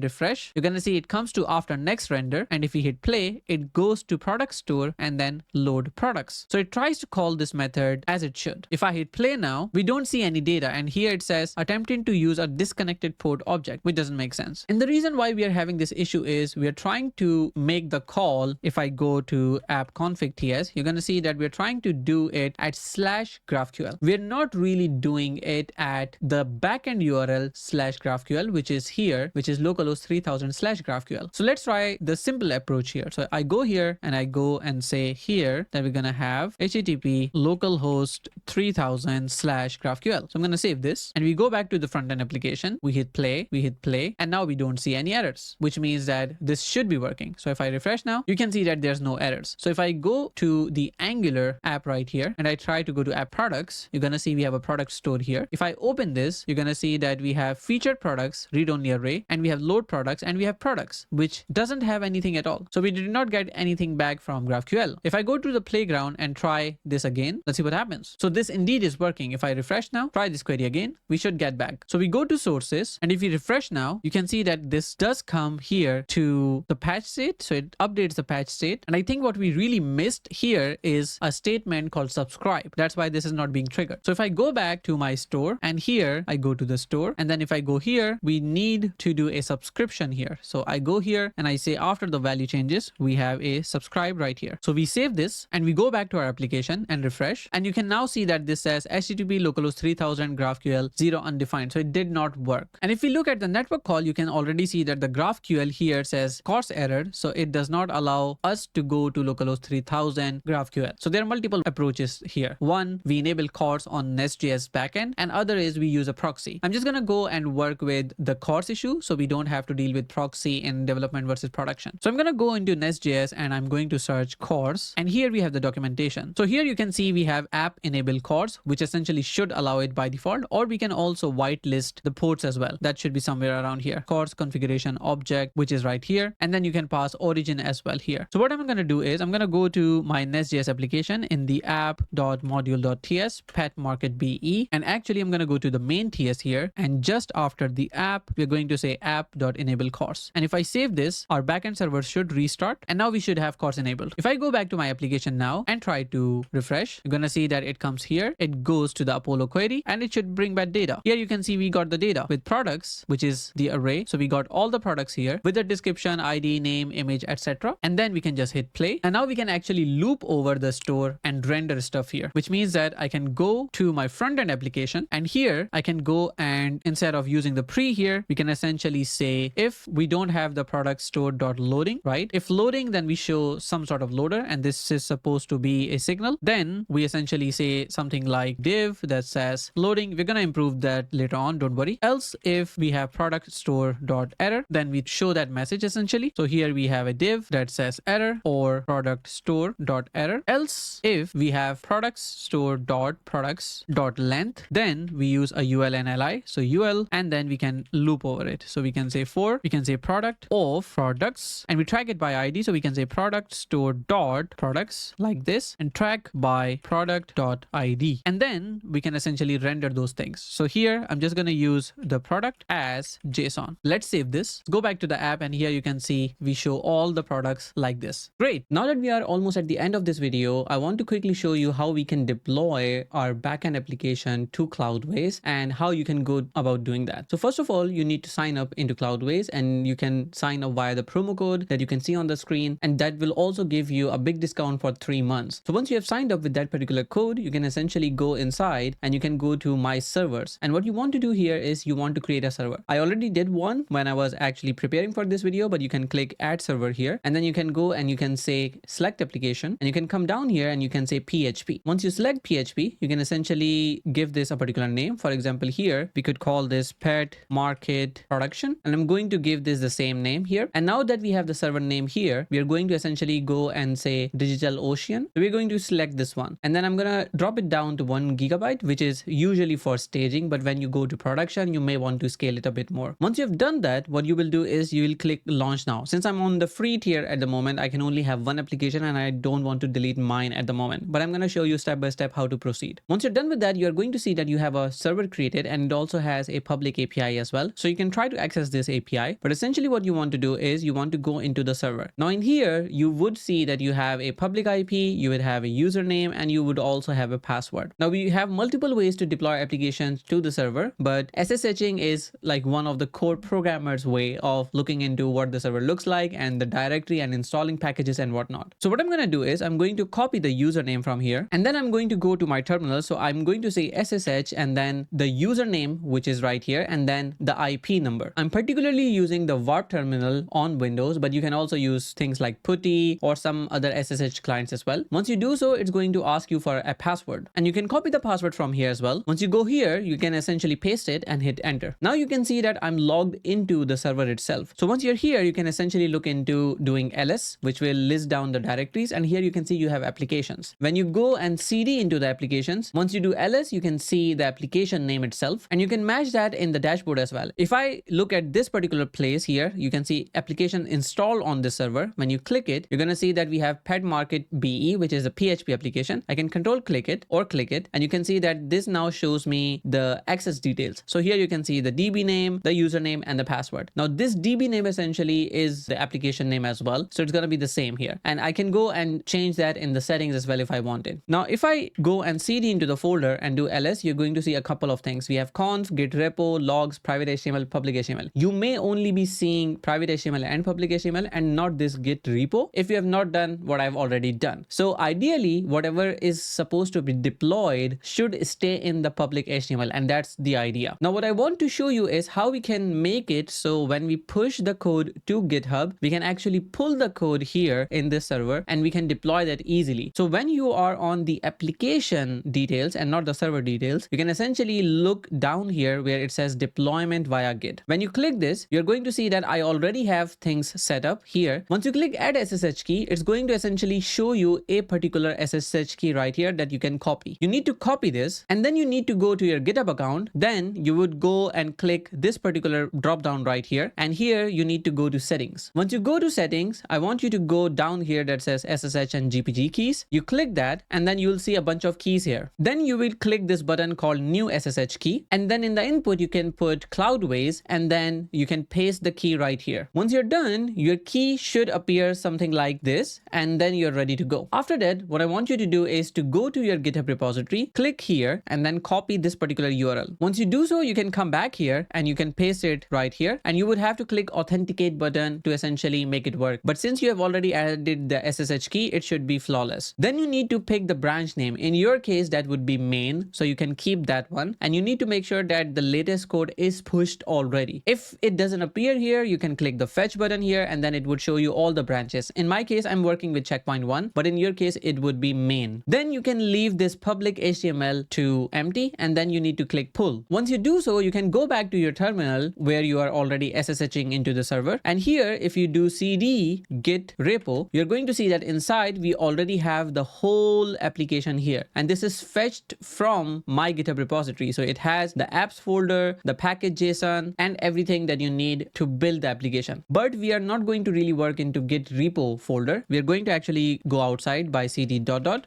refresh, you're going to see it comes to after next render, and if we hit play, it goes to product store and then load products. So it tries to call this method as it should. If I hit play now, we don't see any data, and here it says attempting to use a disconnected port object, which doesn't make sense. And the reason why we are having this issue is we are trying to make the call. If I go to app config ts, you're going to see that we're trying to do it at /GraphQL. We're not really doing it at the backend URL /GraphQL, which is here, which is localhost 3000/GraphQL. So let's try the simple approach here. So I go here and I go and say here that we're going to have HTTP be localhost 3000 / GraphQL. So I'm going to save this and we go back to the front end application. We hit play, and now we don't see any errors, which means that this should be working. So if I refresh now, you can see that there's no errors. So if I go to the Angular app right here and I try to go to app products, you're going to see we have a product stored here. If I open this, you're going to see that we have featured products, read-only array, and we have load products, and we have products, which doesn't have anything at all. So we did not get anything back from GraphQL. If I go to the playground and try this again, let's see what happens. So this indeed is working. If I refresh now, try this query again, we should get back. So we go to sources, and if we refresh now, you can see that this does come here to the patch state. So it updates the patch state. And I think what we really missed here is a statement called subscribe. That's why this is not being triggered. So if I go back to my store, and here I go to the store, and then if I go here, we need to do a subscription here. So I go here and I say after the value changes, we have a subscribe right here. So we save this and we go back to our application and refresh. And you can now see that this says HTTP localhost 3000 GraphQL 0 undefined. So it did not work. And if we look at the network call, you can already see that the GraphQL here says CORS error. So it does not allow us to go to localhost 3000 GraphQL. So there are multiple approaches here. One, we enable CORS on NestJS Backend, and other is we use a proxy. I'm just going to go and work with the CORS issue so we don't have to deal with proxy in development versus production. So I'm going to go into NestJS and I'm going to search CORS, and here we have the documentation. So here you can see we have app enable CORS, which essentially should allow it by default, or we can also whitelist the ports as well. That should be somewhere around here. CORS configuration object, which is right here. And then you can pass origin as well here. So what I'm going to do is I'm going to go to my NestJS application in the app.module.ts PetMarkt BE. And actually I'm going to go to the main TS here. And just after the app, we're going to say app.enable CORS. And if I save this, our backend server should restart. And now we should have CORS enabled. If I go back to my application now and try to refresh, you're going to see that it comes here. It goes to the Apollo query and it should bring back data. Here you can see we got the data with products, which is the array. So we got all the products here with the description, ID, name, image, etc. And then we can just hit play. And now we can actually loop over the store and render stuff here, which means that I can go to my front end application, and here I can go and instead of using the pre here, we can essentially say if we don't have the product store.loading, right? If loading, then we show some sort of loader, and this is supposed to be a signal. Then we essentially say something like div that says loading. We're going to improve that later on, don't worry. Else if we have product store.error, then we show that message essentially. So here we have a div that says error or product store.error. Else if we have products store.products.length, then we use a ul and li. So ul, and then we can loop over it. So we can say we can say product of products, and we track it by ID. So we can say product store.products like this, and track by product.id. And then we can essentially render those things. So here I'm just going to use the product as JSON. Let's save this. Go back to the app, and here you can see we show all the products like this. Great. Now that we are almost at the end of this video, I want to quickly show you how we can deploy our backend application to Cloudways and how you can go about doing that. So first of all, you need to sign up into Cloudways, and you can sign up via the promo code that you can see on the screen, and that will also give you a big discount for 3 months. So once you have signed up with that particular code, you can essentially go inside and you can go to my servers. And what you want to do here is you want to create a server. I already did one when I was actually preparing for this video, but you can click add server here, and then you can go and you can say select application, and you can come down here and you can say PHP. Once you select PHP, you can essentially give this a particular name. For example, here we could call this PetMarkt production, and I'm going to give this the same name here. And now that we have the server name here, we are going to essentially go and say DigitalOcean. So we're going to select this one, and then I'm going to drop it down to 1 gigabyte, which is usually for staging, but when you go to production, you may want to scale it a bit more. Once you've done that, what you will do is you will click launch now. Since I'm on the free tier at the moment, I can only have one application and I don't want to delete mine at the moment, but I'm going to show you step by step how to proceed. Once you're done with that, you're going to see that you have a server created, and it also has a public API as well. So you can try to access this API, but essentially what you want to do is you want to go into the server. Now in here, you would see that you have a public IP, you would have a username, and you would also have a password. Now we have multiple ways to deploy applications to the server, but SSHing is like one of the core programmers' way of looking into what the server looks like and the directory and installing packages and whatnot. So what I'm going to do is I'm going to copy the username from here, and then I'm going to go to my terminal. So I'm going to say SSH and then the username, which is right here, and then the IP number. I'm particularly using the VARP terminal on Windows, but you can also use things like PuTTY or some other SSH clients as well. Once you do so, it's going going to ask you for a password, and you can copy the password from here as well. Once you go here, you can essentially paste it and hit enter. Now you can see that I'm logged into the server itself. So once you're here, you can essentially look into doing ls, which will list down the directories, and here you can see you have applications. When you go and cd into the applications, once you do ls, you can see the application name itself, and you can match that in the dashboard as well. If I look at this particular place here, you can see application installed on this server. When you click it, you're going to see that we have PetMarkt BE, which is a PHP application. I can control click it or click it, and you can see that this now shows me the access details. So here you can see the DB name, the username, and the password. Now this DB name essentially is the application name as well. So it's going to be the same here. And I can go and change that in the settings as well if I wanted. Now, if I go and cd into the folder and do ls, you're going to see a couple of things. We have conf, git repo, logs, private HTML, public HTML. You may only be seeing private HTML and public HTML and not this git repo if you have not done what I've already done. So ideally, whatever is supposed to be deployed should stay in the public HTML, and that's the idea. Now, what I want to show you is how we can make it so when we push the code to GitHub, we can actually pull the code here in this server and we can deploy that easily. So when you are on the application details and not the server details, you can essentially look down here where it says deployment via Git. When you click this, you're going to see that I already have things set up here. Once you click add SSH key, it's going to essentially show you a particular SSH key right here that you can copy. You need to copy this, and then you need to go to your GitHub account. Then you would go and click this particular drop down right here, and here you need to go to settings. Once you go to settings, I want you to go down here that says SSH and GPG keys. You click that, and then you'll see a bunch of keys here. Then you will click this button called new SSH key, and then in the input you can put Cloudways, and then you can paste the key right here. Once you're done, your key should appear something like this, and then you're ready to go. After that, what I want you to do is to go to your GitHub repository, click here, and then copy this particular URL. Once you do so, you can come back here and you can paste it right here, and you would have to click authenticate button to essentially make it work. But since you have already added the SSH key, it should be flawless. Then you need to pick the branch name. In your case, that would be main, so you can keep that one, and you need to make sure that the latest code is pushed already. If it doesn't appear here, you can click the fetch button here, and then it would show you all the branches. In my case, I'm working with checkpoint 1, but in your case, it would be main. Then you can leave this public HTML to empty, and then you need to click pull. Once you do so, you can go back to your terminal where you are already SSHing into the server. And here, if you do cd git repo, you're going to see that inside we already have the whole application here. And this is fetched from my GitHub repository. So it has the apps folder, the package.json, and everything that you need to build the application. But we are not going to really work into git repo folder. We are going to actually go outside by cd ...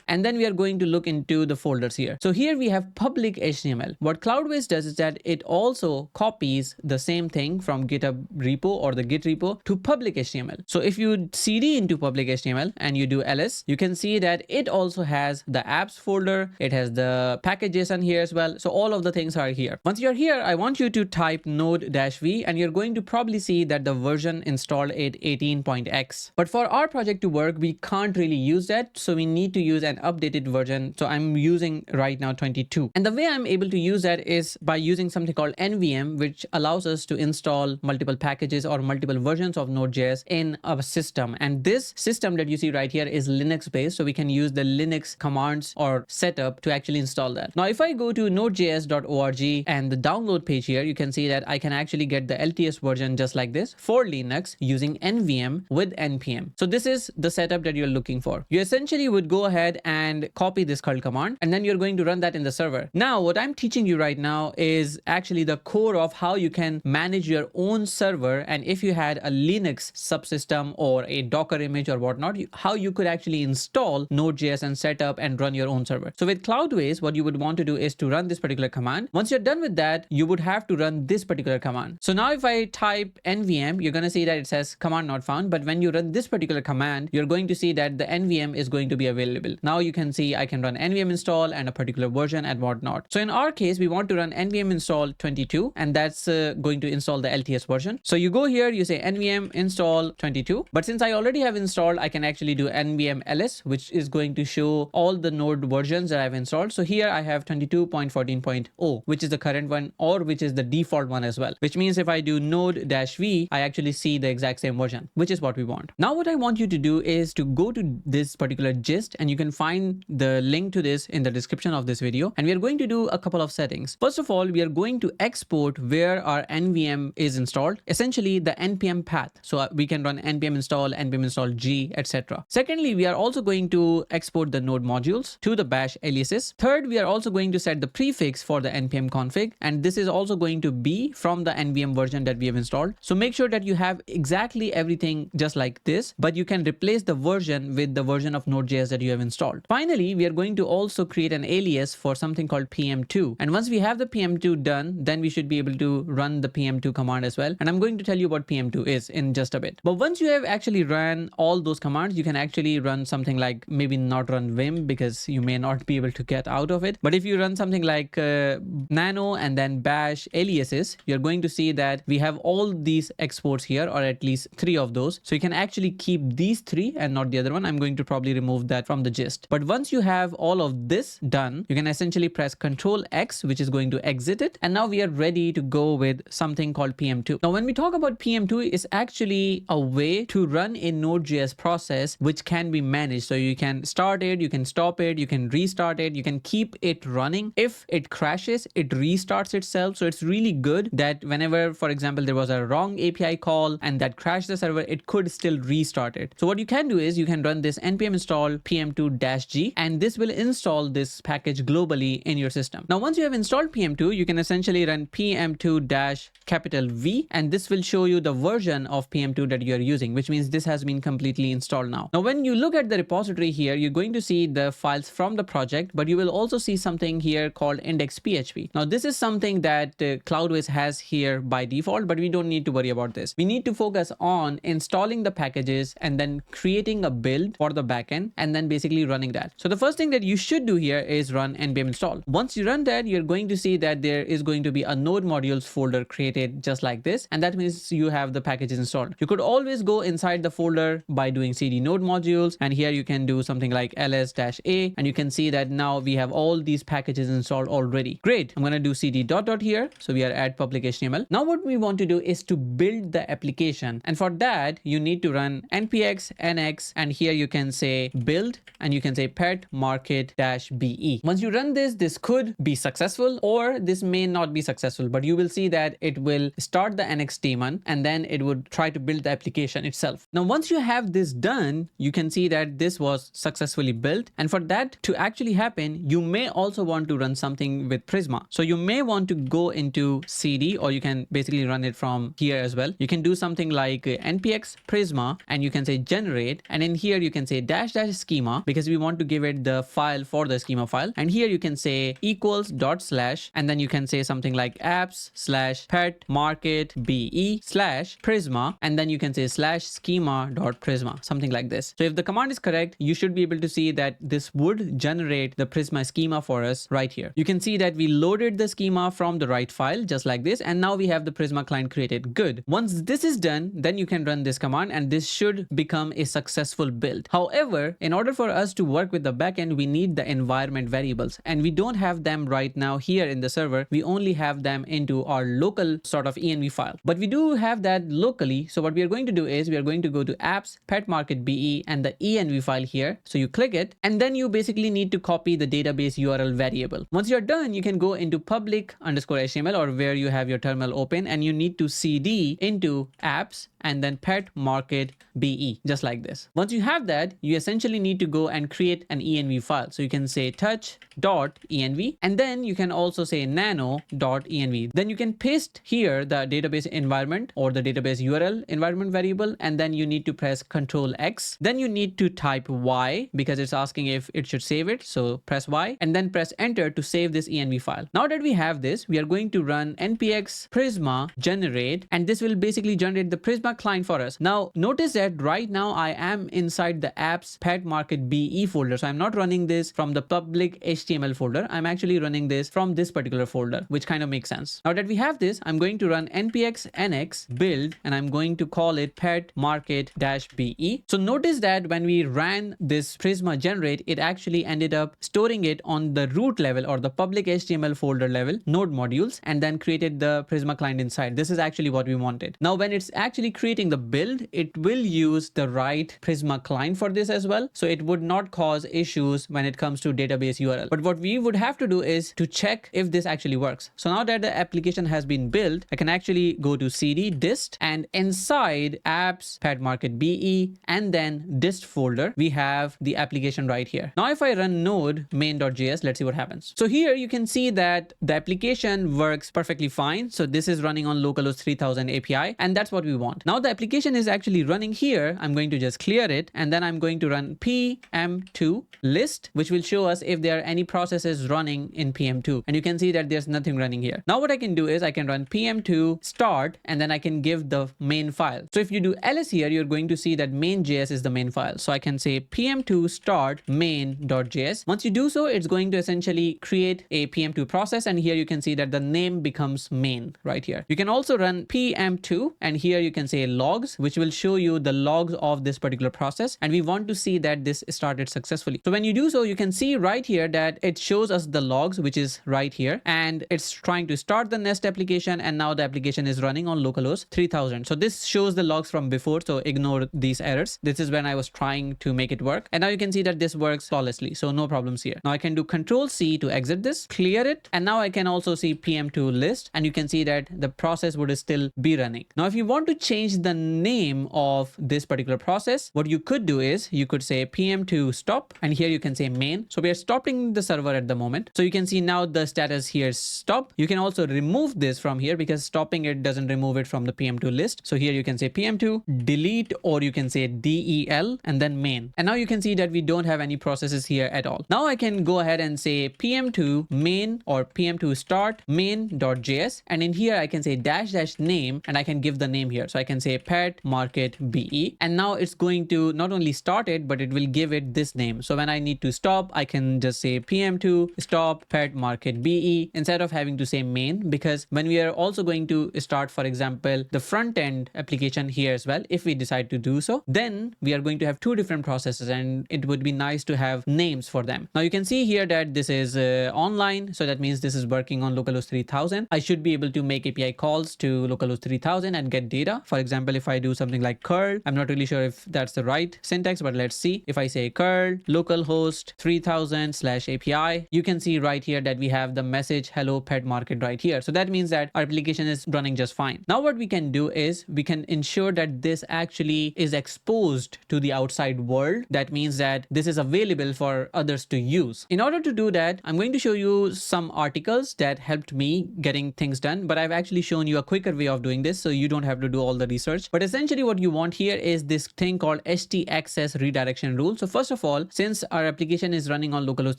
and then we are going to look into the folders here. So here we have public HTML. What Cloudways does is that it also copies the same thing from GitHub repo or the Git repo to public HTML. So if you cd into public HTML and you do ls, you can see that it also has the apps folder. It has the package.json here as well. So all of the things are here. Once you're here, I want you to type node-v, and you're going to probably see that the version installed is 18.x. But for our project to work, we can't really use that. So we need to use an updated version. So I'm using right now 22. And the way I'm able to use that is by using something called NVM, which allows us to install multiple packages or multiple versions of Node.js in a system. And this system that you see right here is Linux based. So we can use the Linux commands or setup to actually install that. Now, if I go to nodejs.org and the download page here, you can see that I can actually get the LTS version just like this for Linux using NVM with NPM. So this is the setup that you're looking for. You essentially would go ahead and copy this curl command, and then you're going to run that in the server. Now, what I'm teaching you right now is actually the core of how you can manage your own server. And if you had a Linux subsystem or a Docker image or whatnot, how you could actually install Node.js and set up and run your own server. So with Cloudways, what you would want to do is to run this particular command. Once you're done with that, you would have to run this particular command. So now if I type NVM, you're going to see that it says command not found. But when you run this particular command, you're going to see that the NVM is going to be available. Now you can see I can run NVM install and a particular version and whatnot. So in our case, we want to run NVM install 22, and that's going to install the LTS version. So you go here, you say NVM install 22. But since I already have installed, I can actually do NVM ls, which is going to show all the node versions that I've installed. So here I have 22.14.0, which is the current one, or which is the default one as well, which means if I do node-v, I actually see the exact same version, which is what we want. Now what I want you to do is to go to this particular gist, and you can can find the link to this in the description of this video. And we are going to do a couple of settings. First of all, we are going to export where our NVM is installed, essentially the npm path. So we can run npm install g, etc. Secondly, we are also going to export the node modules to the bash aliases. Third, we are also going to set the prefix for the npm config, and this is also going to be from the nvm version that we have installed. So make sure that you have exactly everything just like this, but you can replace the version with the version of Node.js that you have installed. Finally, we are going to also create an alias for something called pm2. And once we have the pm2 done, then we should be able to run the pm2 command as well. And I'm going to tell you what pm2 is in just a bit. But once you have actually run all those commands, you can actually run something like, maybe not run vim because you may not be able to get out of it. But if you run something like nano and then bash aliases, you're going to see that we have all these exports here, or at least 3 of those. So you can actually keep these 3 and not the other one. I'm going to probably remove that from the gist. But once you have all of this done, you can essentially press Ctrl X, which is going to exit it. And now we are ready to go with something called pm2. Now, when we talk about pm2, it's actually a way to run a Node.js process which can be managed. So you can start it, you can stop it, you can restart it, you can keep it running. If it crashes, it restarts itself. So it's really good that whenever, for example, there was a wrong API call and that crashed the server, it could still restart it. So what you can do is you can run this npm install pm2-g, and this will install this package globally in your system. Now, once you have installed pm2, you can essentially run pm2-V, and this will show you the version of pm2 that you are using, which means this has been completely installed now. Now, when you look at the repository here, you're going to see the files from the project, but you will also see something here called index.php. Now, this is something that Cloudways has here by default, but we don't need to worry about this. We need to focus on installing the packages and then creating a build for the backend and then basically running that. So the first thing that you should do here is run npm install. Once you run that, you're going to see that there is going to be a node modules folder created just like this, and that means you have the packages installed. You could always go inside the folder by doing cd node modules, and here you can do something like ls-a, and you can see that now we have all these packages installed already. Great. I'm going to do cd ... here. So we are at public HTML. Now what we want to do is to build the application, and for that you need to run npx nx, and here you can say build, and you can say PetMarkt-be. Once you run this, this could be successful or this may not be successful, but you will see that it will start the nx daemon and then it would try to build the application itself. Now, once you have this done, you can see that this was successfully built, and for that to actually happen, you may also want to run something with Prisma. So you may want to go into cd, or you can basically run it from here as well. You can do something like npx prisma, and you can say generate, and in here you can say -- schema, because we want to give it the file for the schema file, and here you can say equals // and then you can say something like apps/petmarket.be/prisma, and then you can say /schema.prisma, something like this. So if the command is correct, you should be able to see that this would generate the Prisma schema for us right here. You can see that we loaded the schema from the right file just like this, and now we have the Prisma client created. Good. Once this is done, then you can run this command and this should become a successful build. However, in order for us to work with the backend, we need the environment variables, and we don't have them right now here in the server. We only have them into our local sort of env file, but we do have that locally. So what we are going to do is we are going to go to apps petmarket.be and the env file here. So you click it, and then you basically need to copy the database URL variable. Once you're done, you can go into public_html, or where you have your terminal open, and you need to cd into apps and then petmarket.be, just like this. Once you have that, you essentially need to go and create an env file. So you can say touch.env, and then you can also say nano.env. Then you can paste here the database environment or the database URL environment variable, and then you need to press Ctrl X. Then you need to type Y because it's asking if it should save it. So press Y and then press enter to save this env file. Now that we have this, we are going to run npx prisma generate, and this will basically generate the Prisma client for us. Now notice that right now I am inside the apps petmarket.be folder. So I'm not running this from the public HTML folder. I'm actually running this from this particular folder, which kind of makes sense. Now that we have this, I'm going to run npx nx build, and I'm going to call it petmarket-be. So notice that when we ran this Prisma generate, it actually ended up storing it on the root level or the public HTML folder level, node modules, and then created the Prisma client inside. This is actually what we wanted. Now when it's actually creating the build, it will use the right Prisma client for this as well. So it would not cause issues when it comes to database URL. But what we would have to do is to check if this actually works. So now that the application has been built, I can actually go to cd dist, and inside apps PetMarkt BE and then dist folder, we have the application right here. Now if I run node main.js, let's see what happens. So here you can see that the application works perfectly fine. So this is running on localhost 3000 API, and that's what we want. Now the application is actually running here. I'm going to just clear it, and then I'm going to run pm2 list, which will show us if there are any processes running in pm2, and you can see that there's nothing running here. Now what I can do is I can run pm2 start, and then I can give the main file. So if you do ls here, you're going to see that main.js is the main file. So I can say pm2 start main.js. Once you do so, it's going to essentially create a pm2 process, and here you can see that the name becomes main right here. You can also run pm2, and here you can say logs, which will show you the logs of this particular process, and we want to see that this started successfully. So when you do so, you can see right here that it shows us the logs, which is right here, and it's trying to start the Nest application, and now the application is running on localhost 3000. So this shows the logs from before, so ignore these errors. This is when I was trying to make it work, and now you can see that this works flawlessly, so no problems here. Now I can do Control C to exit this, clear it, and now I can also see pm2 list, and you can see that the process would still be running. Now if you want to change the name of this particular process, what you could do is you could say pm2 stop, and here you can say main. So we are stopping the server at the moment, so you can see now the status here is stop. You can also remove this from here because stopping it doesn't remove it from the pm2 list. So here you can say pm2 delete, or you can say del and then main, and now you can see that we don't have any processes here at all. Now I can go ahead and say pm2 main or pm2 start main.js, and in here I can say dash name, and I can give the name here. So I can say PetMarkt BE, and now it's going to not only start it, but it will give it this name. So when I need to stop, I can just say pm2 stop PetMarkt BE instead of having to say main, because when we are also going to start, for example, the front end application here as well, if we decide to do so, then we are going to have two different processes, and it would be nice to have names for them. Now you can see here that this is online, so that means this is working on localhost 3000. I should be able to make API calls to localhost 3000 and get data. For example, if I do something like curl, I'm not really sure if that's the right syntax, but let's see. If I say curl localhost 3000/API, you can see right here that we have the message hello PetMarkt right here. So that means that our application is running just fine. Now what we can do is we can ensure that this actually is exposed to the outside world. That means that this is available for others to use. In order to do that, I'm going to show you some articles that helped me getting things done, but I've actually shown you a quicker way of doing this, so you don't have to do all the research. But essentially what you want here is this thing called htaccess redirection rule. So first of all, since our application is running on localhost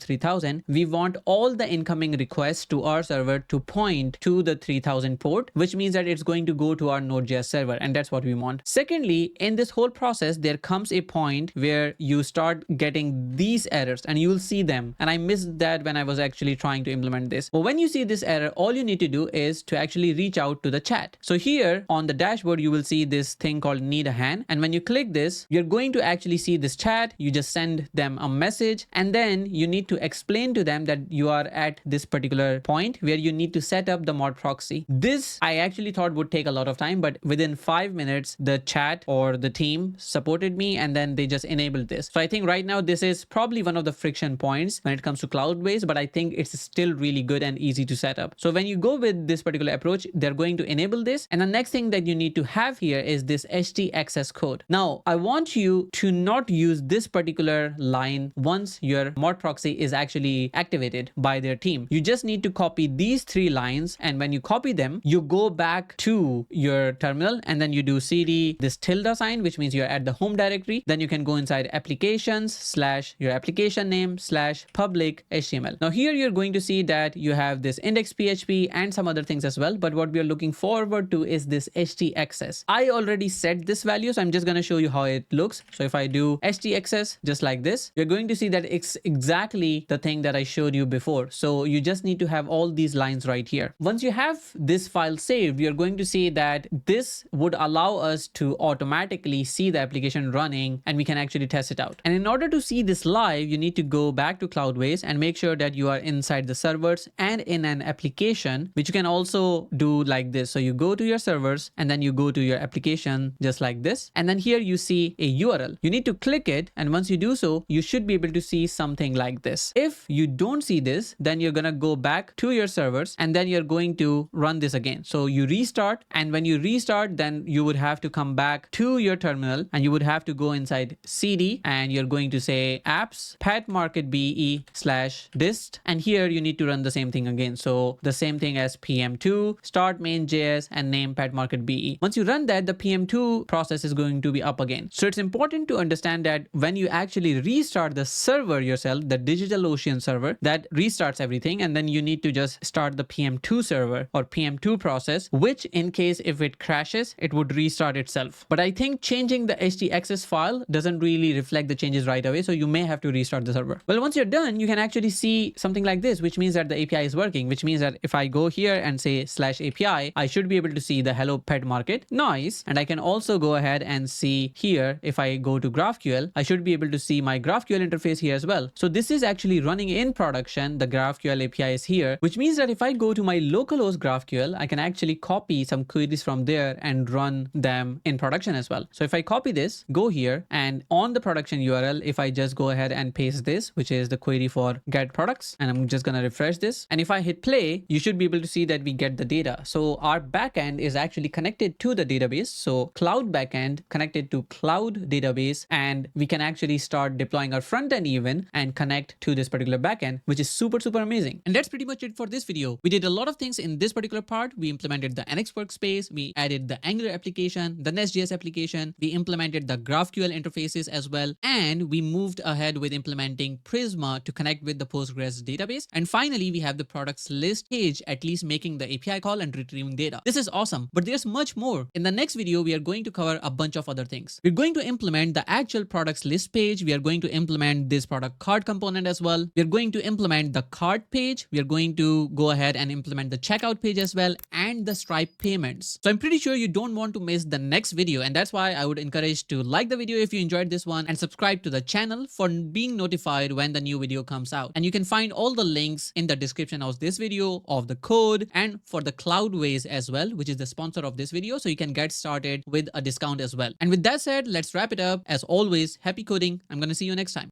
3000, we want all the incoming requests to our server to point to the 3000 port, which means that it's going to go to our Node.js server, and that's what we want. Secondly, in this whole process, there comes a point where you start getting these errors, and you will see them. And I missed that when I was actually trying to implement this. But when you see this error, all you need to do is to actually reach out to the chat. So here on the dashboard, you will see this thing called need a hand. And when you click this, you're going to actually see this chat. You just send them a message, and then you need to explain to them that you are at this particular point where you need to set up the mod proxy. This I actually thought would take a lot of time, but within 5 minutes, the chat or the team supported me, and then they just enabled this. So I think right now this is probably one of the friction points when it comes to Cloudways, but I think it's still really good and easy to set up. So when you go with this particular approach, they're going to enable this. And the next thing that you need to have here is this htaccess code. Now, I want you to not use this particular line once your mod proxy is actually activated by their team. You just need to copy these 3 lines, and when you copy them, you go back to your terminal, and then you do cd this tilde sign, which means you're at the home directory. Then you can go inside applications / your application name / public HTML. Now here you're going to see that you have this index PHP and some other things as well, but what we are looking forward to is this htaccess. I already set this value, so I'm just going to show you how it looks. So if I do htaccess just like this, you're going to see that it's exactly the thing that I showed you before. So you just need to have all these lines right here. Once you have this file saved, you're going to see that this would allow us to automatically see the application running, and we can actually test it out. And in order to see this live, you need to go back to Cloudways and make sure that you are inside the servers and in an application, which you can also do like this. So you go to your servers, and then you go to your application just like this. And then here you see a URL. You need to click it. And once you do so, you should be able to see something like this. If you don't see this, then you're going to go back to your servers and then you're going to run this again. So you restart, and when you restart, then you would have to come back to your terminal and you would have to go inside CD and you're going to say apps PetMarkt BE/dist. And here you need to run the same thing again. So the same thing as PM2, start main.js and name PetMarkt BE. Once you run that, the PM2 process is going to be up again. So it's important to understand that when you actually restart the server yourself, the DigitalOcean server, that restarts everything. And then you need to just start the PM2 server or PM2 process, which in case if it crashes, it would restart itself. But I think changing the htaccess file doesn't really reflect the changes right away. So you may have to restart the server. Well, once you're done, you can actually see something like this, which means that the API is working, which means that if I go here and say /API, I should be able to see the hello PetMarkt. Nice. And I can also go ahead and see here, if I go to GraphQL, I should be able to see my GraphQL interface here as well. So this is actually running in production. The GraphQL API is here, which means that if I go to my localhost GraphQL, I can actually copy some queries from there and run them in production as well. So if I copy this, go here, and on the production URL, if I just go ahead and paste this, which is the query for get products, and I'm just going to refresh this. And if I hit play, you should be able to see that we get the data. So our backend is actually connected to the database. So cloud backend connected to cloud database, and we can actually start deploying our front end even and connect to this particular backend, which is super amazing. And that's pretty much it for this video. We did a lot of things in this particular part. We implemented the NX workspace, we added the Angular application, the NestJS application, we implemented the GraphQL interfaces as well, and we moved ahead with implementing Prisma to connect with the Postgres database. And finally, we have the products list page, at least making the API call and retrieving data. This is awesome, but there's much more. In the next video, we are going to cover a bunch of other things. We're going to implement the actual products list page. We are going to implement this product card component as well. We're going to implement the cart page. We are going to go ahead and implement the checkout page as well, and the Stripe payments. So I'm pretty sure you don't want to miss the next video, and that's why I would encourage to like the video if you enjoyed this one and subscribe to the channel for being notified when the new video comes out. And you can find all the links in the description of this video, of the code, and for the Cloudways as well, which is the sponsor of this video, so you can get started with a discount as well. And with that said, let's wrap it up. As always, happy coding. I'm going to see you next time.